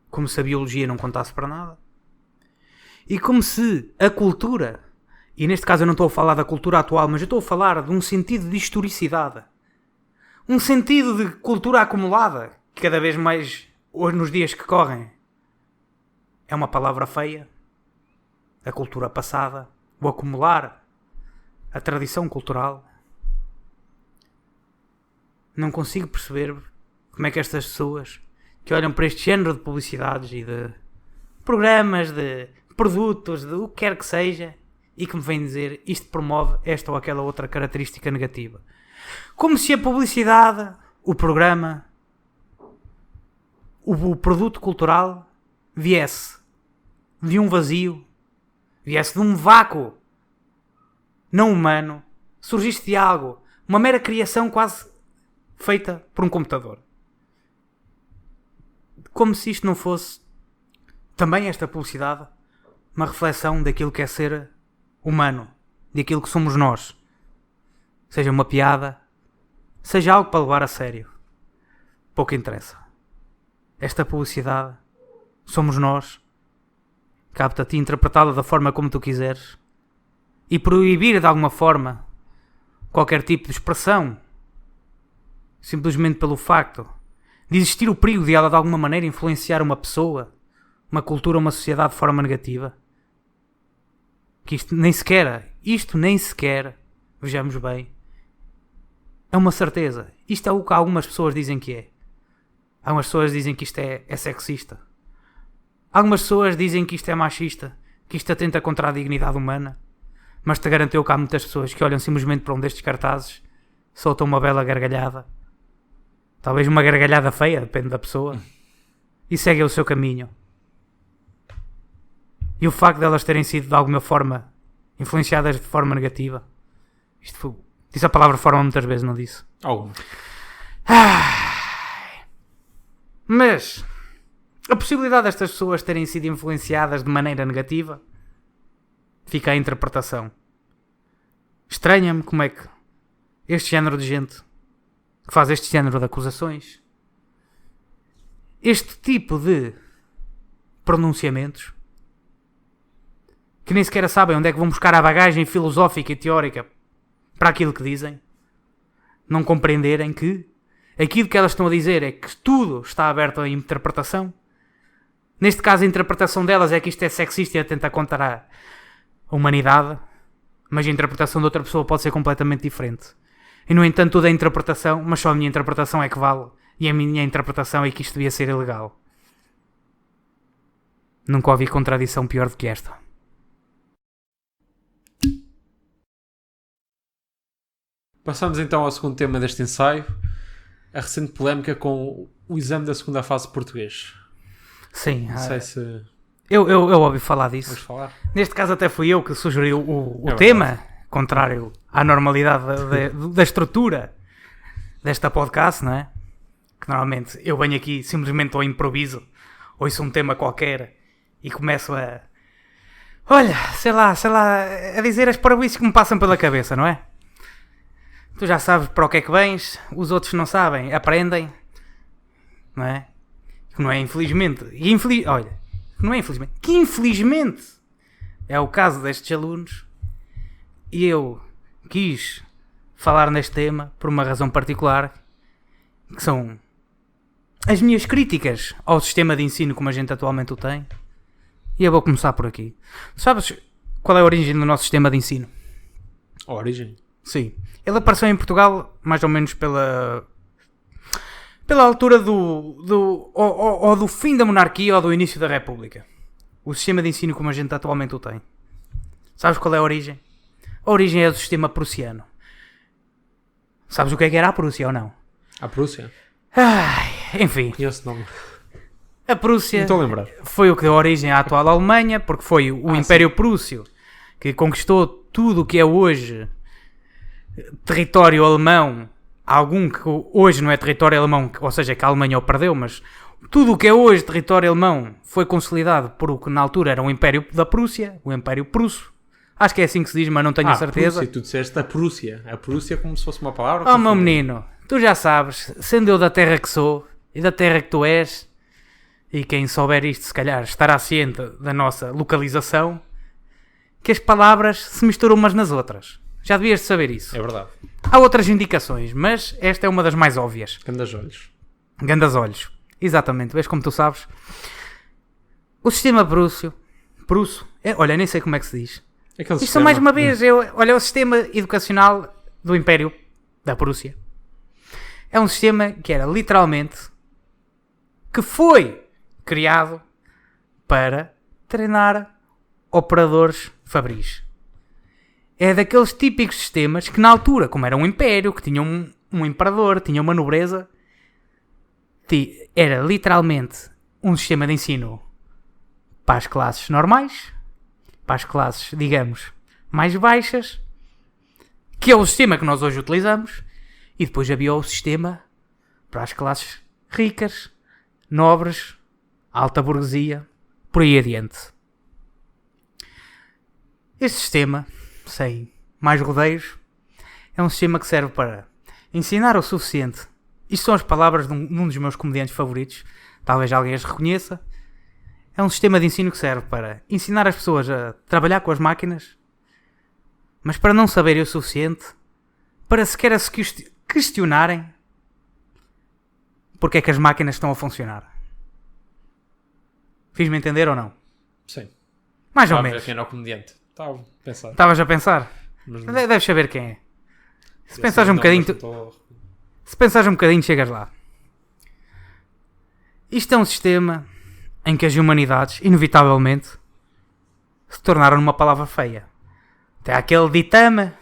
Como se a biologia não contasse para nada. E como se a cultura, e neste caso eu não estou a falar da cultura atual, mas eu estou a falar de um sentido de historicidade. Um sentido de cultura acumulada, que cada vez mais, hoje nos dias que correm, é uma palavra feia. A cultura passada, o acumular, a tradição cultural. Não consigo perceber como é que estas pessoas que olham para este género de publicidades e de programas, de produtos, de o que quer que seja, e que me vêm dizer isto promove esta ou aquela outra característica negativa. Como se a publicidade, o programa, o produto cultural viesse de um vazio, viesse de um vácuo não humano, surgiste de algo, uma mera criação quase feita por um computador. Como se isto não fosse também esta publicidade uma reflexão daquilo que é ser humano, daquilo que somos nós. Seja uma piada, seja algo para levar a sério. Pouco interessa. Esta publicidade somos nós. Cabe-te a ti interpretá-la da forma como tu quiseres e proibir de alguma forma qualquer tipo de expressão, simplesmente pelo facto de existir o perigo de ela de alguma maneira influenciar uma pessoa, uma cultura, uma sociedade de forma negativa. Que isto nem sequer, vejamos bem, é uma certeza. Isto é o que algumas pessoas dizem que é. Algumas pessoas dizem que isto é sexista. Algumas pessoas dizem que isto é machista, que isto atenta contra a dignidade humana. Mas te garanto que há muitas pessoas que olham simplesmente para um destes cartazes, soltam uma bela gargalhada. Talvez uma gargalhada feia, depende da pessoa. E seguem o seu caminho. E o facto de elas terem sido de alguma forma influenciadas de forma negativa. Disse a palavra forma muitas vezes, não disse? Algumas. Mas a possibilidade destas pessoas terem sido influenciadas de maneira negativa fica à interpretação. Estranha-me como é que este género de gente que faz este género de acusações, este tipo de pronunciamentos, que nem sequer sabem onde é que vão buscar a bagagem filosófica e teórica para aquilo que dizem, não compreenderem que aquilo que elas estão a dizer é que tudo está aberto à interpretação. Neste caso, a interpretação delas é que isto é sexista e atenta contra a humanidade, mas a interpretação de outra pessoa pode ser completamente diferente. E, no entanto, tudo é interpretação, mas só a minha interpretação é que vale. E a minha interpretação é que isto devia ser ilegal. Nunca ouvi contradição pior do que esta. Passamos então ao segundo tema deste ensaio. A recente polémica com o exame da segunda fase de português. Sim. Não sei se... Eu ouvi falar disso. Vamos falar? Neste caso até fui eu que sugeri o É tema, contrário à normalidade da estrutura desta podcast, não é? Que normalmente eu venho aqui simplesmente ao improviso, ouço um tema qualquer e começo a... Olha, sei lá, a dizer as parvoíces que me passam pela cabeça, não é? Tu já sabes para o que é que vens, os outros não sabem, aprendem, não é? Que não é infelizmente, que infelizmente é o caso destes alunos, e eu quis falar neste tema por uma razão particular, que são as minhas críticas ao sistema de ensino como a gente atualmente o tem, e eu vou começar por aqui. Sabes qual é a origem do nosso sistema de ensino? A origem? Sim. Ele apareceu em Portugal mais ou menos pela altura do fim da monarquia ou do início da República. O sistema de ensino como a gente atualmente o tem. Sabes qual é a origem? A origem é do sistema prussiano. Sabes o que era a Prússia ou não? A Prússia? Enfim. E esse nome? A Prússia Não estou a lembrar. foi o que deu origem à atual Alemanha, porque foi o Império Prússio que conquistou tudo o que é hoje território alemão, algum que hoje não é território alemão, ou seja, que a Alemanha o perdeu, mas tudo o que é hoje território alemão foi consolidado por o que na altura era o Império da Prússia, o Império Prusso. Acho que é assim que se diz, mas não tenho a certeza. Prússia, tu disseste a Prússia. A Prússia como se fosse uma palavra. Oh, meu menino, tu já sabes, sendo eu da terra que sou e da terra que tu és, e quem souber isto se calhar estará ciente da nossa localização, que as palavras se misturam umas nas outras. Já devias de saber isso. É verdade. Há outras indicações, mas esta é uma das mais óbvias. Gandas olhos. Gandas-olhos. Exatamente, vês como tu sabes. O sistema Prusso, olha, nem sei como é que se diz. Isto mais uma vez, olha, o sistema educacional do Império da Prússia. É um sistema que era literalmente, que foi criado para treinar operadores fabris. É daqueles típicos sistemas que na altura, como era um império, que tinha um imperador, tinha uma nobreza, era literalmente um sistema de ensino para as classes normais, para as classes, digamos, mais baixas, que é o sistema que nós hoje utilizamos, e depois havia o sistema para as classes ricas, nobres, alta burguesia, por aí adiante. Este sistema, sem mais rodeios, é um sistema que serve para ensinar o suficiente. Isto são as palavras de um dos meus comediantes favoritos, talvez alguém as reconheça. É um sistema de ensino que serve para ensinar as pessoas a trabalhar com as máquinas, mas para não saberem o suficiente, para sequer se questionarem porque é que as máquinas estão a funcionar. Fiz-me entender ou não? Sim. Mais ou Estava a menos. ver quem era o comediante. Estava a pensar. Estavas a pensar? Mas Deves saber quem é. Se Esse pensares um não, bocadinho, mas não estou- se pensares um bocadinho, chegas lá. Isto é um sistema em que as humanidades, inevitavelmente, se tornaram numa palavra feia. Tem aquele ditame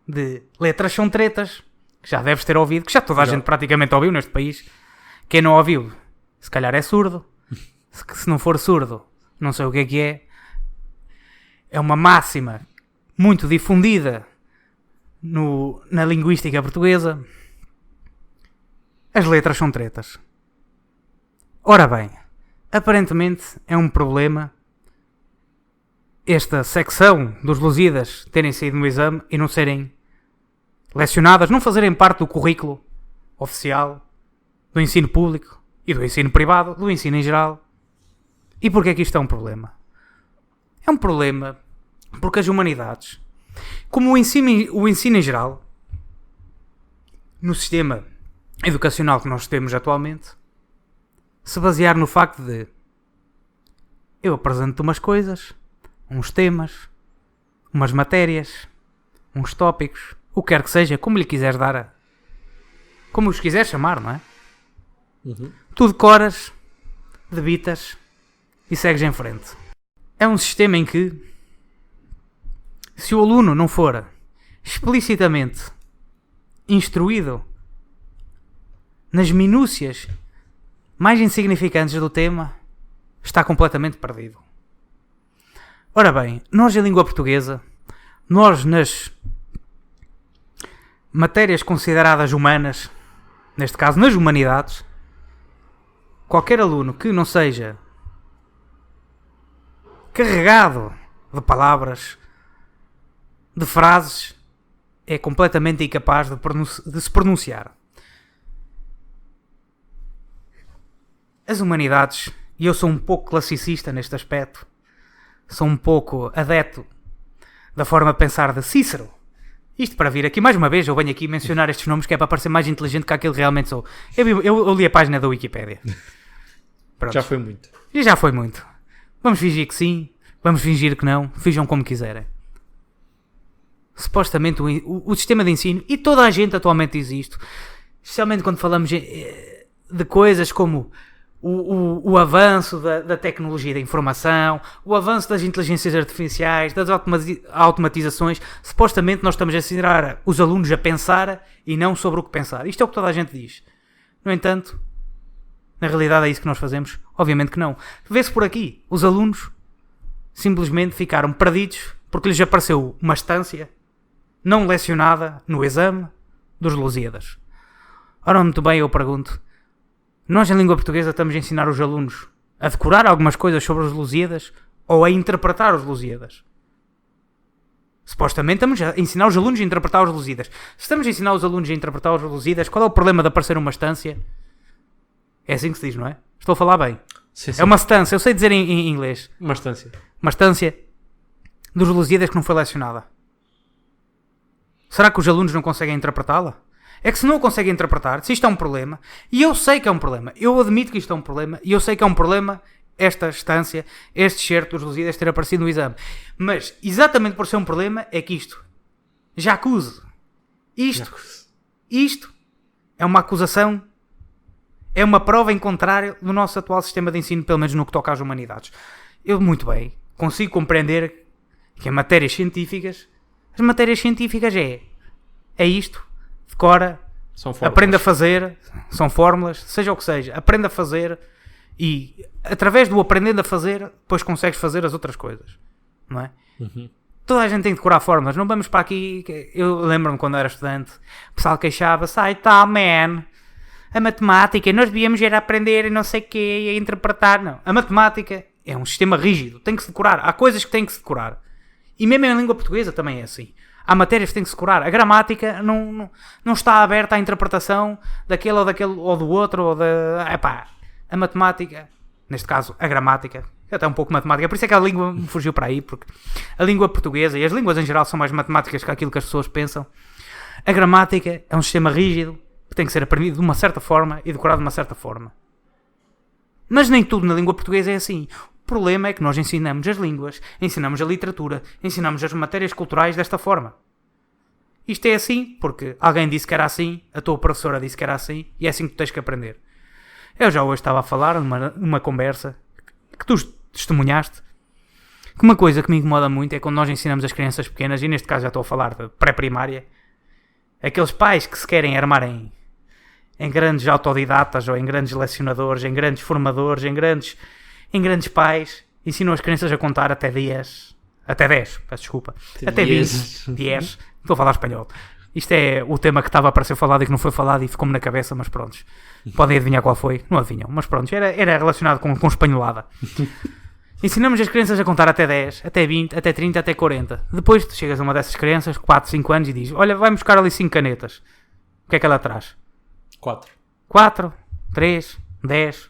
de letras são tretas, que já deves ter ouvido, que já toda a Já. gente praticamente ouviu neste país. Quem não ouviu, se calhar é surdo. Se não for surdo, não sei o que é. É uma máxima muito difundida na linguística portuguesa. As letras são tretas. Ora bem, aparentemente é um problema esta secção dos Lusíadas terem saído no exame e não serem lecionadas, não fazerem parte do currículo oficial do ensino público e do ensino privado, do ensino em geral. E porquê é que isto é um problema? É um problema porque as humanidades, como o ensino em geral, no sistema educacional que nós temos atualmente, se basear no facto de eu apresento umas coisas, uns temas, umas matérias, uns tópicos, o que quer que seja, como lhe quiseres dar, como os quiseres chamar, não é? Uhum. Tu decoras, debitas e segues em frente. É um sistema em que, se o aluno não for explicitamente instruído nas minúcias mais insignificantes do tema, está completamente perdido. Ora bem, nós em língua portuguesa, nós nas matérias consideradas humanas, neste caso nas humanidades, qualquer aluno que não seja carregado de palavras, de frases, é completamente incapaz de se pronunciar. As humanidades, e eu sou um pouco classicista neste aspecto, sou um pouco adepto da forma de pensar de Cícero. Isto para vir aqui, mais uma vez, eu venho aqui mencionar estes nomes que é para parecer mais inteligente que aquilo que realmente sou. Eu li a página da Wikipédia. Pronto. Já foi muito. E já foi muito. Vamos fingir que sim, vamos fingir que não, finjam como quiserem. Supostamente o sistema de ensino, e toda a gente atualmente diz isto, especialmente quando falamos de coisas como o avanço da tecnologia da informação, o avanço das inteligências artificiais, das automatizações. Supostamente nós estamos a ensinar os alunos a pensar e não sobre o que pensar. Isto é o que toda a gente diz. No entanto, na realidade é isso que nós fazemos? Obviamente que não. Vê-se por aqui. Os alunos simplesmente ficaram perdidos porque lhes apareceu uma estância não lecionada no exame dos Lusíadas. Ora, muito bem, eu pergunto, nós em língua portuguesa estamos a ensinar os alunos a decorar algumas coisas sobre os Lusíadas ou a interpretar os Lusíadas? Supostamente estamos a ensinar os alunos a interpretar os Lusíadas. Se estamos a ensinar os alunos a interpretar os Lusíadas, qual é o problema de aparecer uma estância? É assim que se diz, não é? Estou a falar bem. Sim, sim. É uma estância, eu sei dizer em inglês. Uma estância. Uma estância dos Lusíadas que não foi lecionada. Será que os alunos não conseguem interpretá-la? É que se não conseguem interpretar, se isto é um problema, e eu sei que é um problema, eu admito que isto é um problema, e eu sei que é um problema esta estância, este excerto dos Lusíadas ter aparecido no exame. Mas, exatamente por ser um problema, é que isto já acuse. Isto é uma acusação, é uma prova em contrário do nosso atual sistema de ensino, pelo menos no que toca às humanidades. Eu, muito bem, consigo compreender que em matérias científicas, as matérias científicas é isto, decora, aprende a fazer, são fórmulas, seja o que seja, aprende a fazer e através do aprendendo a fazer, depois consegues fazer as outras coisas, não é? Uhum. Toda a gente tem que decorar fórmulas. Não vamos para aqui... Eu lembro-me quando era estudante. O pessoal queixava-se. Ai, tá, man. A matemática. Nós devíamos era aprender e não sei o quê. E a interpretar. Não. A matemática é um sistema rígido. Tem que se decorar. Há coisas que tem que se decorar. E mesmo em língua portuguesa também é assim. Há matérias que tem que se decorar. A gramática não está aberta à interpretação daquele ou do outro. Ou da... Epá, a matemática... Neste caso, a gramática... Até um pouco matemática, por isso é que a língua me fugiu para aí, porque a língua portuguesa e as línguas em geral são mais matemáticas que aquilo que as pessoas pensam. A gramática é um sistema rígido que tem que ser aprendido de uma certa forma e decorado de uma certa forma. Mas nem tudo na língua portuguesa é assim. O problema é que nós ensinamos as línguas, ensinamos a literatura, ensinamos as matérias culturais desta forma. Isto é assim porque alguém disse que era assim, a tua professora disse que era assim e é assim que tu tens que aprender. Eu já hoje estava a falar numa conversa que tu testemunhaste, que uma coisa que me incomoda muito é quando nós ensinamos as crianças pequenas, e neste caso já estou a falar de pré-primária, aqueles pais que se querem armar em grandes autodidatas, ou em grandes lecionadores, em grandes formadores, em grandes pais, ensinam as crianças a contar até 10, peço desculpa, até 20, 10, estou a falar espanhol. Isto é o tema que estava para ser falado e que não foi falado e ficou-me na cabeça, mas pronto. Podem adivinhar qual foi? Não adivinham, mas pronto. Era relacionado com espanholada. Ensinamos as crianças a contar até 10, até 20, até 30, até 40. Depois tu chegas a uma dessas crianças, 4, 5 anos, e dizes: olha, vai buscar ali 5 canetas. O que é que ela traz? 4, 3, 10,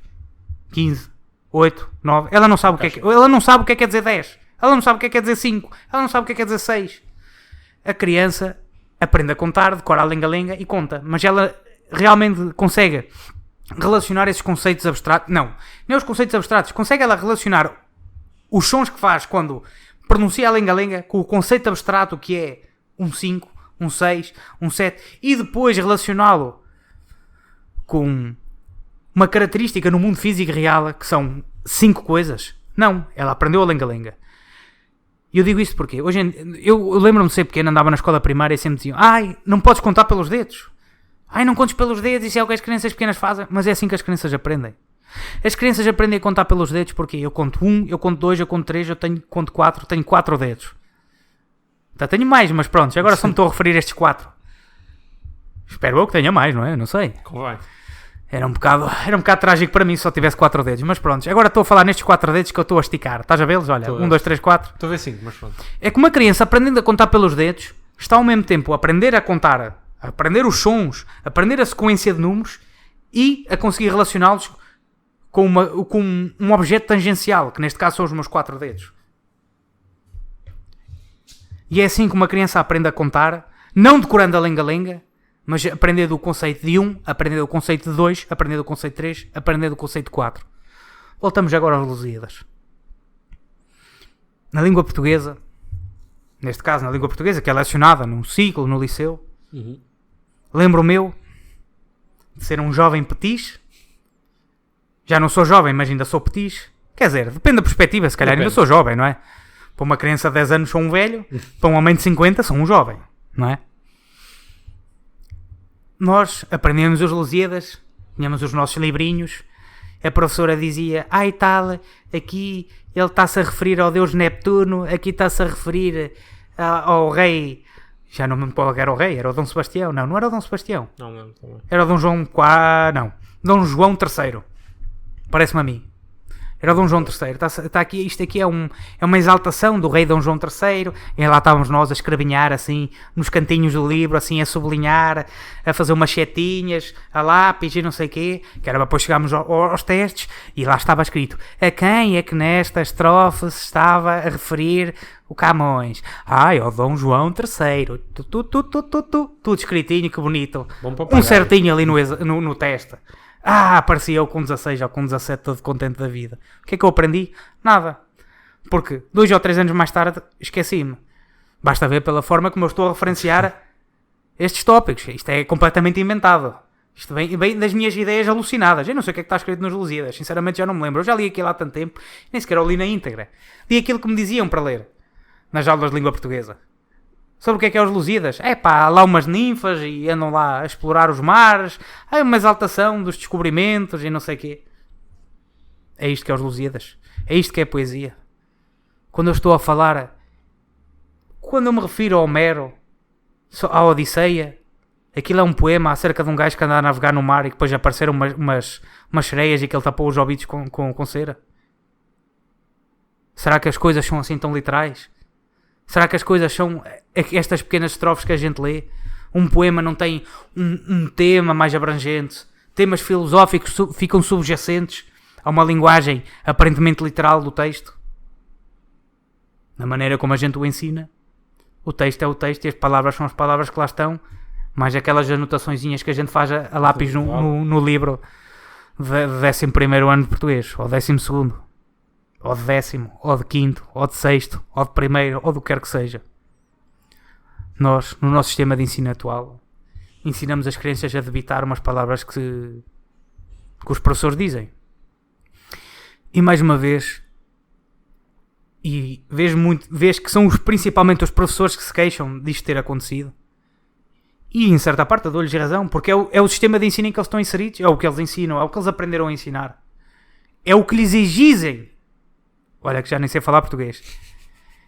15, 8, 9. Ela não sabe o que é dizer 10. Ela não sabe o que é dizer 5. Ela não sabe o que é dizer 6. A criança aprende a contar, decora a lenga-lenga e conta. Mas ela realmente consegue relacionar esses conceitos abstratos. Não, nem os conceitos abstratos. Consegue ela relacionar os sons que faz quando pronuncia a lenga-lenga com o conceito abstrato que é um 5, um 6, um 7 e depois relacioná-lo com uma característica no mundo físico real que são 5 coisas. Não, ela aprendeu a lenga-lenga. E eu digo isto porque hoje eu lembro-me de ser pequeno, andava na escola primária e sempre diziam: ai, não podes contar pelos dedos. Ai, não contes pelos dedos, isso é o que as crianças pequenas fazem. Mas é assim que as crianças aprendem. As crianças aprendem a contar pelos dedos porque eu conto 1, eu conto 2, eu conto 3, conto 4, tenho 4 dedos. Já tenho mais, mas pronto, agora só me estou a referir a estes 4. Espero eu que tenha mais, não é? Não sei. Convém. Era um bocado trágico para mim se só tivesse 4 dedos, mas pronto. Agora estou a falar nestes 4 dedos que eu estou a esticar. Estás a vê-los? Olha, 1, 2, 3, 4. Estou a ver 5, mas pronto. É que uma criança aprendendo a contar pelos dedos está ao mesmo tempo a aprender a contar, a aprender os sons, a aprender a sequência de números e a conseguir relacioná-los com um objeto tangencial, que neste caso são os meus 4 dedos. E é assim que uma criança aprende a contar, não decorando a lenga-lenga, mas aprender do conceito de 1, aprender do conceito de 2, aprender do conceito de 3, aprender do conceito de 4. Voltamos agora aos Lusíadas. Na língua portuguesa, neste caso na língua portuguesa, que é lecionada num ciclo, no liceu, lembro-me eu de ser um jovem petis. Já não sou jovem, mas ainda sou petis. Quer dizer, depende da perspectiva, se calhar ainda sou jovem, não é? Para uma criança de 10 anos sou um velho, para um homem de 50 sou um jovem, não é? Nós aprendemos os Lusíadas, tínhamos os nossos livrinhos, a professora dizia: ai tal, aqui ele está-se a referir ao deus Neptuno, aqui está-se a referir ao rei, já não me lembro qual era o rei, era o Dom Sebastião, não era o Dom Sebastião, Não lembro também. era o Dom João IV, não, Dom João III, parece-me a mim. Era o Dom João III. Está aqui, isto aqui é uma exaltação do rei Dom João III. E lá estávamos nós a escrevinhar assim, nos cantinhos do livro, assim, a sublinhar, a fazer umas setinhas, a lápis e não sei o quê. Que era depois chegámos aos testes e lá estava escrito: a quem é que nesta estrofe se estava a referir o Camões? Ai, ao Dom João III. Tudo escritinho, que bonito. Um certinho ali no teste. Aparecia eu com 16 ou com 17 todo contente da vida. O que é que eu aprendi? Nada. Porque 2 ou 3 anos mais tarde esqueci-me. Basta ver pela forma como eu estou a referenciar estes tópicos. Isto é completamente inventado. Isto vem das minhas ideias alucinadas. Eu não sei o que é que está escrito nos Lusíadas. Sinceramente já não me lembro. Eu já li aquilo há tanto tempo. Nem sequer eu li na íntegra. Li aquilo que me diziam para ler. Nas aulas de língua portuguesa. Sobre o que é os Lusíadas? Há lá umas ninfas e andam lá a explorar os mares. Há uma exaltação dos descobrimentos e não sei o quê. É isto que é os Lusíadas. É isto que é poesia. Quando eu estou a falar Quando eu me refiro ao Homero, à Odisseia, aquilo é um poema acerca de um gajo que anda a navegar no mar e que depois apareceram umas sereias e que ele tapou os ouvidos com cera. Será que as coisas são assim tão literais? Será que as coisas são estas pequenas estrofes que a gente lê? Um poema não tem um tema mais abrangente? Temas filosóficos ficam subjacentes a uma linguagem aparentemente literal do texto? Na maneira como a gente o ensina, o texto é o texto e as palavras são as palavras que lá estão, mais aquelas anotaçõezinhas que a gente faz a lápis no livro de 11º ano de português, ou 12º, ou de 10º, ou de 5º, ou de 6º, ou de 1º, ou do que quer que seja. Nós, no nosso sistema de ensino atual, ensinamos as crianças a debitar umas palavras que os professores dizem. E mais uma vez, vês que são principalmente os professores que se queixam disto ter acontecido. E em certa parte eu dou-lhes razão, porque é o sistema de ensino em que eles estão inseridos, é o que eles ensinam, é o que eles aprenderam a ensinar. É o que lhes exigem. Olha que já nem sei falar português.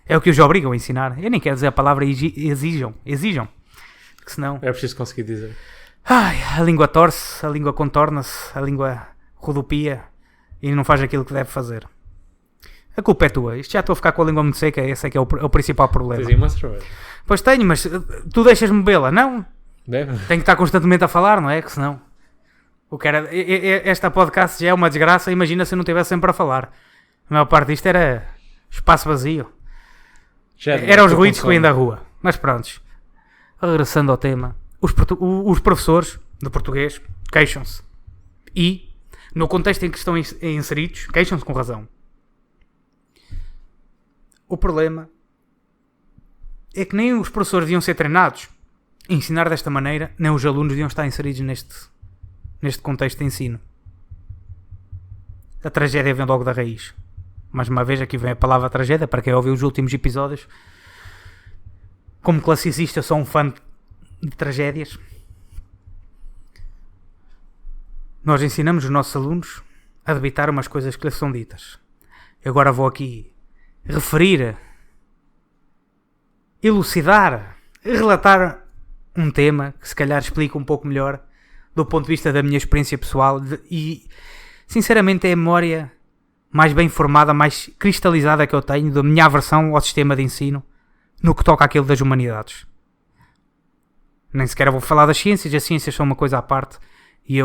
É o que os obrigam a ensinar. Eu nem quero dizer a palavra exijam. Porque senão... É preciso conseguir dizer. A língua torce, a língua contorna-se, a língua rodopia e não faz aquilo que deve fazer. A culpa é tua. Isto já estou a ficar com a língua muito seca. Esse é que é o principal problema. Tens uma cerveja? Pois tenho, mas tu deixas-me bebê-la? Não. Deve. Tenho que estar constantemente a falar, não é? Que senão... Esta podcast já é uma desgraça. Imagina se eu não estivesse sempre a falar. A maior parte disto era espaço vazio. Era os ruídos que vêm da rua. Mas prontos. Regressando ao tema. Os professores de português queixam-se. E, no contexto em que estão inseridos, queixam-se com razão. O problema é que nem os professores deviam ser treinados a ensinar desta maneira, nem os alunos deviam estar inseridos neste contexto de ensino. A tragédia vem logo da raiz. Mais uma vez aqui vem a palavra tragédia, para quem ouviu os últimos episódios. Como classicista sou um fã de tragédias. Nós ensinamos os nossos alunos a debitar umas coisas que lhes são ditas. Eu agora vou aqui referir, elucidar, relatar um tema que se calhar explica um pouco melhor do ponto de vista da minha experiência pessoal e sinceramente é a memória mais bem formada, mais cristalizada que eu tenho da minha aversão ao sistema de ensino no que toca àquilo das humanidades. Nem sequer vou falar das ciências, as ciências são uma coisa à parte e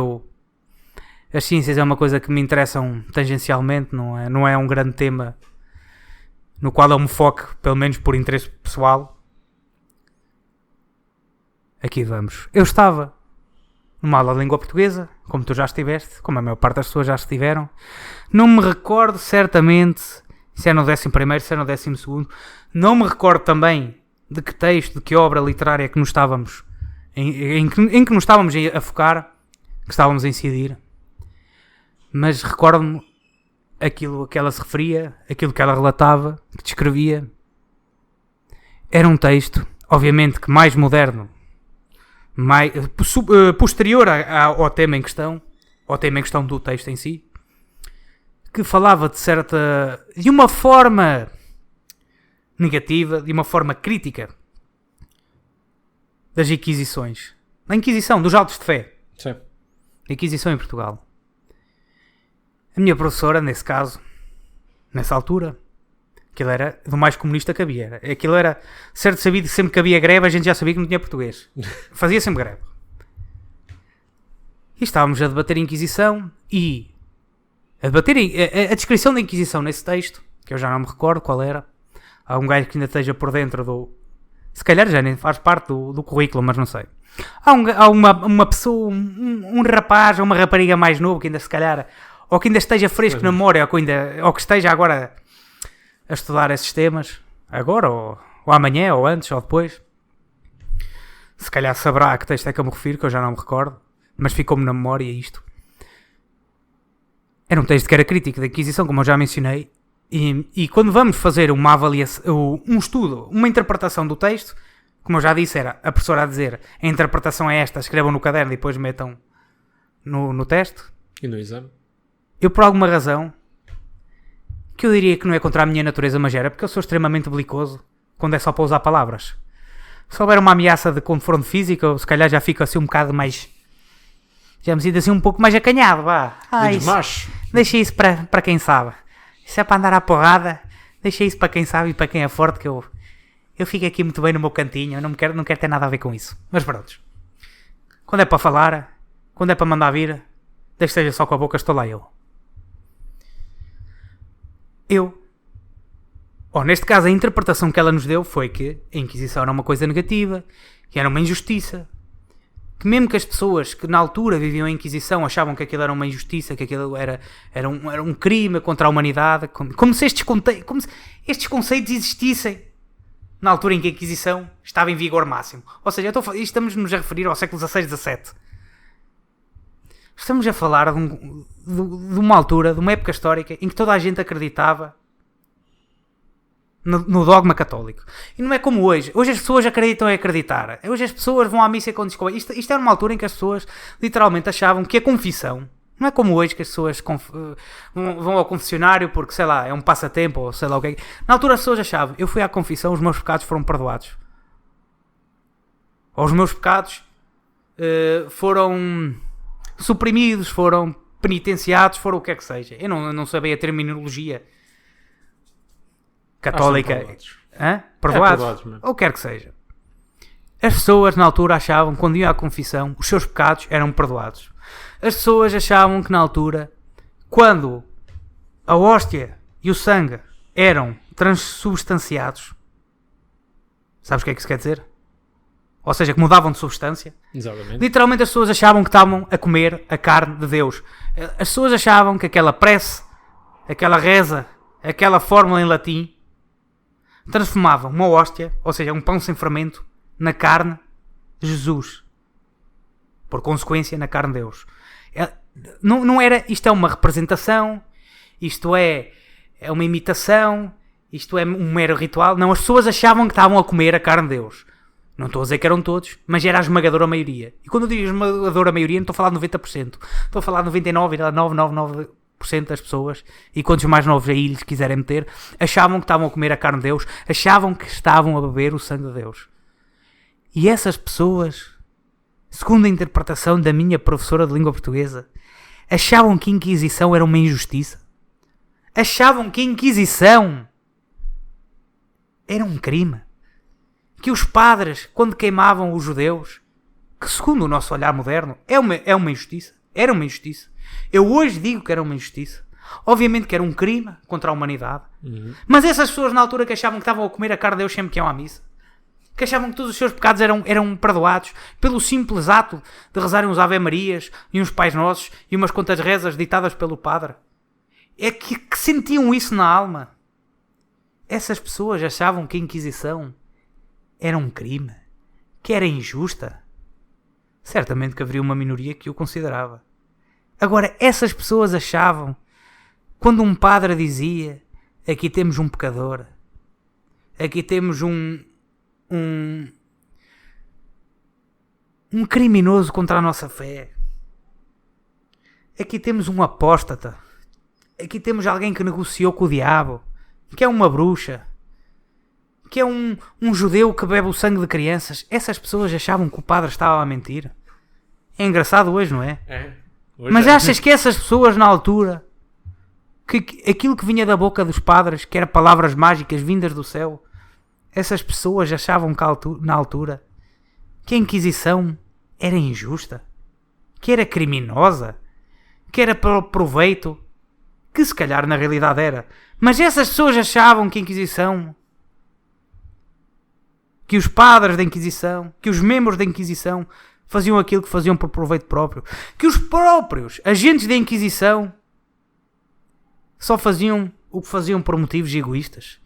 as ciências é uma coisa que me interessam tangencialmente, não é um grande tema no qual eu me foco, pelo menos por interesse pessoal. Aqui vamos. Eu estava numa aula de língua portuguesa, como tu já estiveste, como a maior parte das pessoas já estiveram. Não me recordo certamente se é no 11º, se é no 12º. Não me recordo também de que texto, de que obra literária que nos estávamos em que nos estávamos a focar, que estávamos a incidir. Mas recordo-me aquilo que ela se referia, aquilo que ela relatava, que descrevia. Era um texto, obviamente que mais moderno, posterior ao tema em questão, ao tema em questão do texto em si, que falava de uma forma negativa, de uma forma crítica das Inquisições. Da Inquisição, dos autos de fé. Sim. Da Inquisição em Portugal. A minha professora, nesse caso, nessa altura, aquilo era do mais comunista que havia. Aquilo era certo sabido que sempre que havia greve a gente já sabia que não tinha português. Fazia sempre greve. E estávamos a debater a Inquisição e a debater a descrição da Inquisição nesse texto, que eu já não me recordo qual era. Há um gajo que ainda esteja por dentro do... Se calhar já nem faz parte do currículo, mas não sei. Há uma pessoa, um rapaz ou uma rapariga mais novo que ainda se calhar... Ou que ainda esteja fresco na memória, ou que esteja agora a estudar esses temas, agora, ou amanhã, ou antes, ou depois. Se calhar saberá a que texto é que eu me refiro, que eu já não me recordo, mas ficou-me na memória isto. Era um texto que era crítico da Inquisição, como eu já mencionei, e quando vamos fazer uma avaliação, um estudo, uma interpretação do texto, como eu já disse, era a professora a dizer, a interpretação é esta, escrevam no caderno e depois metam no teste. E no exame? Eu, por alguma razão, que eu diria que não é contra a minha natureza, mas era porque eu sou extremamente belicoso quando é só para usar palavras. Se houver uma ameaça de confronto físico, se calhar já fica assim um bocado mais... Já me sinto assim um pouco mais acanhado, vá. Desmacho. Deixa isso para quem sabe. Se é para andar à porrada, deixa isso para quem sabe e para quem é forte, que eu fico aqui muito bem no meu cantinho. Eu não quero ter nada a ver com isso. Mas pronto. Quando é para falar, quando é para mandar vir, deixa que seja só com a boca, estou lá eu. Neste caso, a interpretação que ela nos deu foi que a Inquisição era uma coisa negativa, que era uma injustiça, que mesmo que as pessoas que na altura viviam a Inquisição achavam que aquilo era uma injustiça, que aquilo era um crime contra a humanidade, como se estes conceitos existissem na altura em que a Inquisição estava em vigor máximo. Ou seja, estamos-nos a referir ao século XVI, XVII. Estamos a falar de uma altura, de uma época histórica em que toda a gente acreditava no dogma católico. E não é como hoje. Hoje as pessoas acreditam em acreditar. Hoje as pessoas vão à missa com descoberta. Isto era uma altura em que as pessoas literalmente achavam que a confissão... Não é como hoje que as pessoas vão ao confessionário porque, sei lá, é um passatempo ou sei lá o que é. Na altura as pessoas achavam, eu fui à confissão, os meus pecados foram perdoados. Ou os meus pecados foram suprimidos, foram penitenciados, foram o que é que seja. Eu não sabia a terminologia católica. Perdoados. Ou o que quer que seja. As pessoas na altura achavam que quando iam à confissão os seus pecados eram perdoados. As pessoas achavam que na altura, quando a hóstia e o sangue eram transubstanciados, sabes o que é que isso quer dizer? Ou seja, que mudavam de substância. Exatamente. Literalmente as pessoas achavam que estavam a comer a carne de Deus. As pessoas achavam que aquela prece, aquela reza, aquela fórmula em latim transformavam uma hóstia, ou seja, um pão sem fermento, na carne de Jesus. Por consequência, na carne de Deus. Não era, isto é uma representação, isto é uma imitação, isto é um mero ritual. Não, as pessoas achavam que estavam a comer a carne de Deus. Não estou a dizer que eram todos, mas era a esmagadora maioria. E quando eu digo esmagadora maioria, não estou a falar de 90%. Estou a falar de 99,999% das pessoas, e quantos mais novos aí lhes quiserem meter, achavam que estavam a comer a carne de Deus, achavam que estavam a beber o sangue de Deus. E essas pessoas, segundo a interpretação da minha professora de língua portuguesa, achavam que a Inquisição era uma injustiça. Achavam que a Inquisição era um crime. Que os padres, quando queimavam os judeus, que segundo o nosso olhar moderno, é uma injustiça. Era uma injustiça. Eu hoje digo que era uma injustiça. Obviamente que era um crime contra a humanidade. Mas essas pessoas na altura que achavam que estavam a comer a cara de Deus sempre que iam à missa, que achavam que todos os seus pecados eram perdoados pelo simples ato de rezarem uns Ave Marias e uns Pais Nossos e umas quantas rezas ditadas pelo padre, é que sentiam isso na alma. Essas pessoas achavam que a Inquisição era um crime, que era injusta. Certamente que haveria uma minoria que o considerava. Agora, essas pessoas achavam, quando um padre dizia, aqui temos um pecador, aqui temos um criminoso contra a nossa fé, aqui temos um apóstata, aqui temos alguém que negociou com o diabo, que é uma bruxa, que é um judeu que bebe o sangue de crianças. Essas pessoas achavam que o padre estava a mentir. É engraçado hoje, não é? Mas achas que essas pessoas na altura, que aquilo que vinha da boca dos padres, que eram palavras mágicas vindas do céu, essas pessoas achavam que na altura que a Inquisição era injusta, que era criminosa, que era para o proveito, que se calhar na realidade era. Mas essas pessoas achavam que a Inquisição, que os padres da Inquisição, que os membros da Inquisição faziam aquilo que faziam por proveito próprio, que os próprios agentes da Inquisição só faziam o que faziam por motivos egoístas,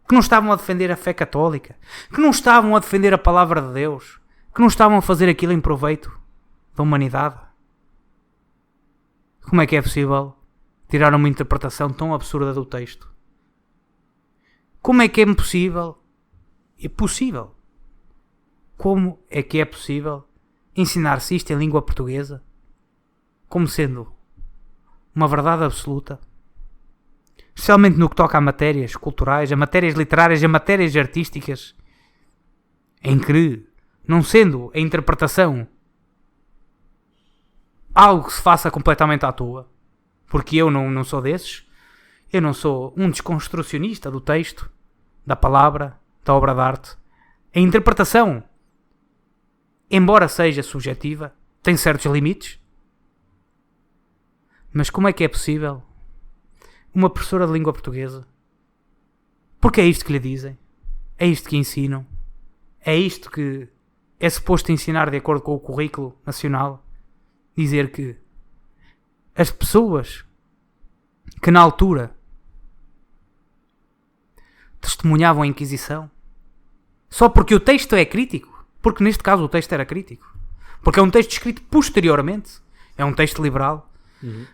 que não estavam a defender a fé católica, que não estavam a defender a palavra de Deus, que não estavam a fazer aquilo em proveito da humanidade. Como é que é possível tirar uma interpretação tão absurda do texto? Como é que é possível? É possível. Como é que é possível ensinar-se isto em língua portuguesa como sendo uma verdade absoluta, especialmente no que toca a matérias culturais, a matérias literárias, a matérias artísticas, em que, não sendo a interpretação algo que se faça completamente à toa, porque eu não sou desses, eu não sou um desconstrucionista do texto, da palavra, da obra de arte. A interpretação, embora seja subjetiva, tem certos limites. Mas como é que é possível uma professora de língua portuguesa, porque é isto que lhe dizem, é isto que ensinam, é isto que é suposto ensinar de acordo com o currículo nacional, dizer que as pessoas que na altura testemunhavam a Inquisição, só porque o texto é crítico, porque neste caso o texto era crítico, porque é um texto escrito posteriormente, é um texto liberal,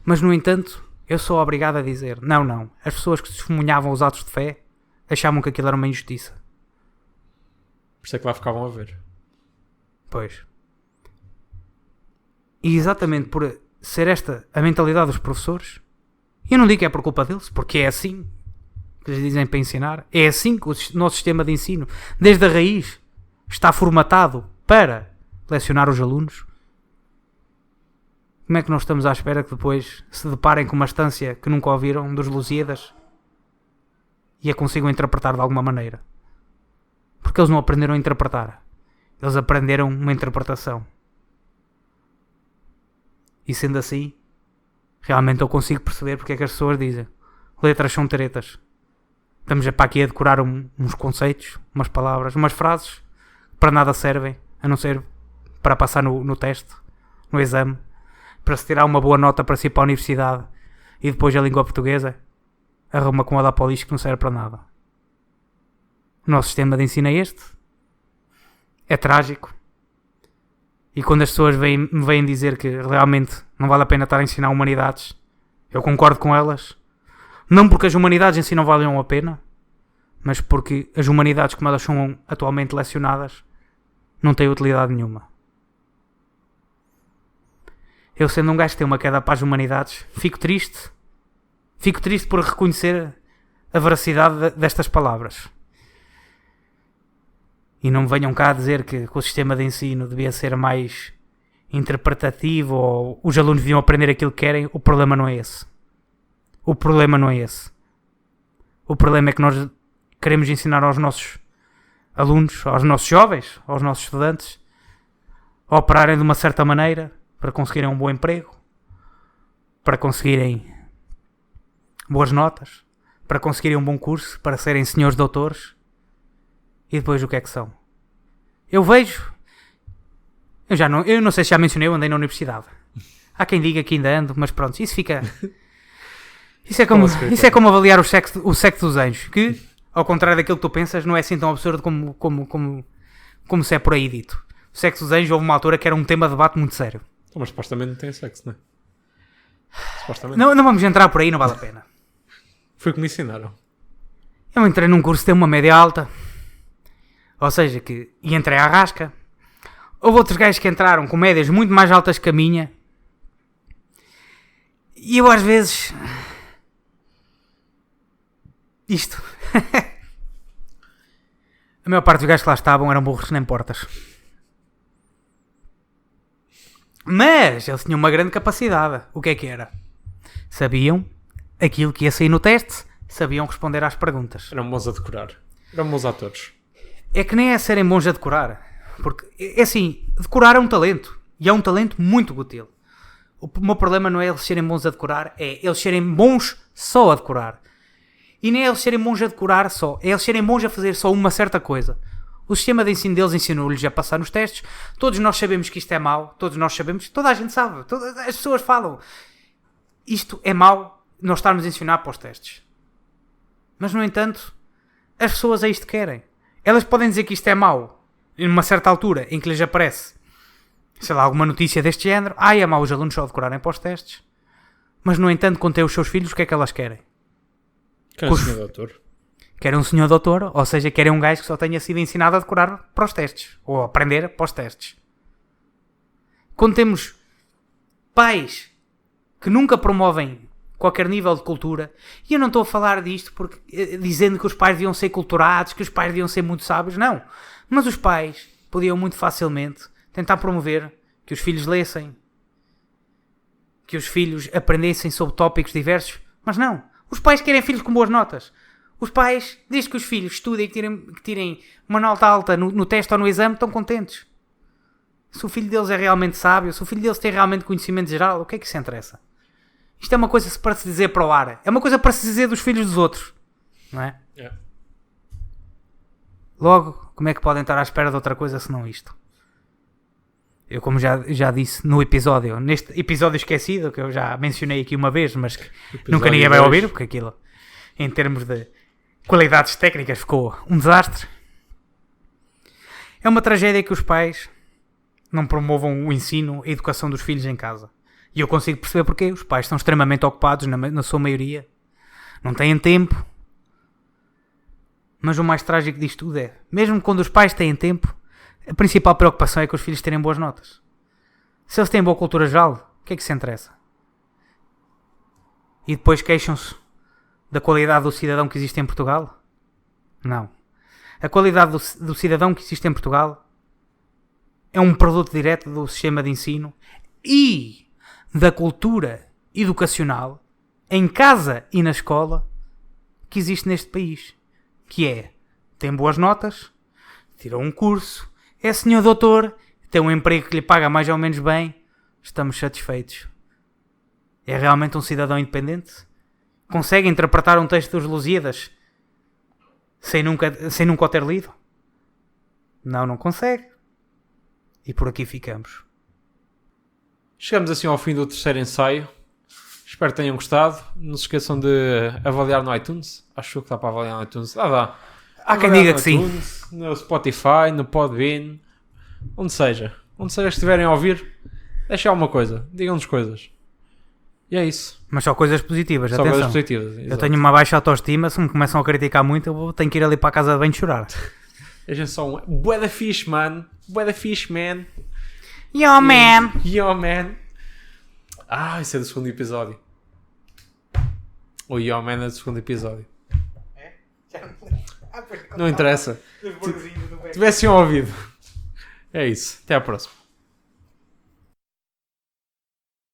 mas no entanto eu sou obrigado a dizer, não, as pessoas que testemunhavam os atos de fé achavam que aquilo era uma injustiça. Por isso é que lá ficavam a ver. Pois. E exatamente por ser esta a mentalidade dos professores, eu não digo que é por culpa deles, porque é assim que eles dizem para ensinar, é assim que o nosso sistema de ensino, desde a raiz, está formatado para lecionar os alunos. Como é que nós estamos à espera que depois se deparem com uma estância que nunca ouviram dos Lusíadas e a consigam interpretar de alguma maneira? Porque eles não aprenderam a interpretar, eles aprenderam uma interpretação. E sendo assim, realmente eu consigo perceber porque é que as pessoas dizem letras são tretas. Estamos para aqui a decorar uns conceitos, umas palavras, umas frases que para nada servem, a não ser para passar no teste, no exame, para se tirar uma boa nota para si para a universidade e depois a língua portuguesa arruma com ela para o lixo que não serve para nada. O nosso sistema de ensino é este. É trágico. E quando as pessoas me vêm dizer que realmente não vale a pena estar a ensinar humanidades, eu concordo com elas. Não porque as humanidades em si não valham a pena, mas porque as humanidades como elas são atualmente lecionadas não têm utilidade nenhuma. Eu, sendo um gajo que tem uma queda para as humanidades, fico triste. Fico triste por reconhecer a veracidade destas palavras. E não me venham cá a dizer que o sistema de ensino devia ser mais interpretativo ou os alunos deviam aprender aquilo que querem. O problema não é esse. O problema não é esse. O problema é que nós queremos ensinar aos nossos alunos, aos nossos jovens, aos nossos estudantes, a operarem de uma certa maneira para conseguirem um bom emprego, para conseguirem boas notas, para conseguirem um bom curso, para serem senhores doutores. E depois o que é que são? Eu vejo... Eu não sei se já mencionei, eu andei na universidade. Há quem diga que ainda ando, mas pronto, isso fica... Isso é como avaliar o sexo dos anjos, que, ao contrário daquilo que tu pensas, não é assim tão absurdo como se é por aí dito. O sexo dos anjos houve uma altura que era um tema de debate muito sério. Mas supostamente não tem sexo, não é? Supostamente. Não vamos entrar por aí, não vale a pena. Foi o que me ensinaram. Eu entrei num curso que tem uma média alta, ou seja, e entrei à rasca. Houve outros gajos que entraram com médias muito mais altas que a minha, e eu às vezes... Isto. A maior parte dos gajos que lá estavam eram burros nem portas. Mas eles tinham uma grande capacidade. O que é que era? Sabiam aquilo que ia sair no teste, sabiam responder às perguntas. Eram bons a decorar. Eram bons atores. É que nem é serem bons a decorar. Porque, é assim, decorar é um talento. E é um talento muito útil. O meu problema não é eles serem bons a decorar, é eles serem bons só a decorar. E nem é eles serem bons a decorar só, é eles serem bons a fazer só uma certa coisa. O sistema de ensino deles ensinou-lhes a passar nos testes. Todos nós sabemos que isto é mau, todos nós sabemos, toda a gente sabe, as pessoas falam. Isto é mau, nós estarmos a ensinar para os testes. Mas, no entanto, as pessoas é isto que querem. Elas podem dizer que isto é mau, numa certa altura em que lhes aparece, sei lá, alguma notícia deste género. É mau os alunos só decorarem para os testes. Mas, no entanto, quando têm os seus filhos, o que é que elas querem? Querem um senhor doutor. Querem um senhor doutor, ou seja, querem um gajo que só tenha sido ensinado a decorar para os testes. Ou a aprender para os testes. Quando temos pais que nunca promovem qualquer nível de cultura. E eu não estou a falar disto porque, dizendo que os pais deviam ser culturados, que os pais deviam ser muito sábios, não. Mas os pais podiam muito facilmente tentar promover que os filhos lessem, que os filhos aprendessem sobre tópicos diversos, mas não. Os pais querem filhos com boas notas. Os pais, desde que os filhos estudem e que tirem uma nota alta no teste ou no exame, estão contentes. Se o filho deles é realmente sábio, se o filho deles tem realmente conhecimento geral, o que é que isso interessa? Isto é uma coisa para se dizer para o ar. É uma coisa para se dizer dos filhos dos outros. Não é? Yeah. Logo, como é que podem estar à espera de outra coisa senão isto? Eu, como já disse no episódio, neste episódio esquecido, que eu já mencionei aqui uma vez, mas que nunca ninguém vai ouvir, porque aquilo, em termos de qualidades técnicas, ficou um desastre. É uma tragédia que os pais não promovam o ensino e a educação dos filhos em casa. E eu consigo perceber porquê. Os pais estão extremamente ocupados, na sua maioria. Não têm tempo. Mas o mais trágico disto tudo é, mesmo quando os pais têm tempo, a principal preocupação é que os filhos terem boas notas. Se eles têm boa cultura geral, o que é que se interessa? E depois queixam-se da qualidade do cidadão que existe em Portugal? Não. A qualidade do cidadão que existe em Portugal é um produto direto do sistema de ensino e da cultura educacional em casa e na escola que existe neste país. Que é, tem boas notas, tirou um curso, é senhor doutor, tem um emprego que lhe paga mais ou menos bem, estamos satisfeitos. É realmente um cidadão independente? Consegue interpretar um texto dos Lusíadas sem nunca o ter lido? Não consegue. E por aqui ficamos. Chegamos assim ao fim do terceiro ensaio. Espero que tenham gostado. Não se esqueçam de avaliar no iTunes. Acho que dá para avaliar no iTunes. Dá. Há quem diga que iTunes, sim. No Spotify, no Podbean. Onde seja que estiverem a ouvir, deixem alguma coisa. Digam-nos coisas. E é isso. Mas só coisas positivas, só atenção. Coisas positivas. Eu tenho uma baixa autoestima. Se me começam a criticar muito, eu tenho que ir ali para a casa de banho chorar. A gente só bué da fixe, man. Bué da fixe, man. Yo, man. Yo, man. Isso é do segundo episódio. O Yo, man é do segundo episódio. É? Não interessa. Tivessem ouvido. É isso. Até à próxima.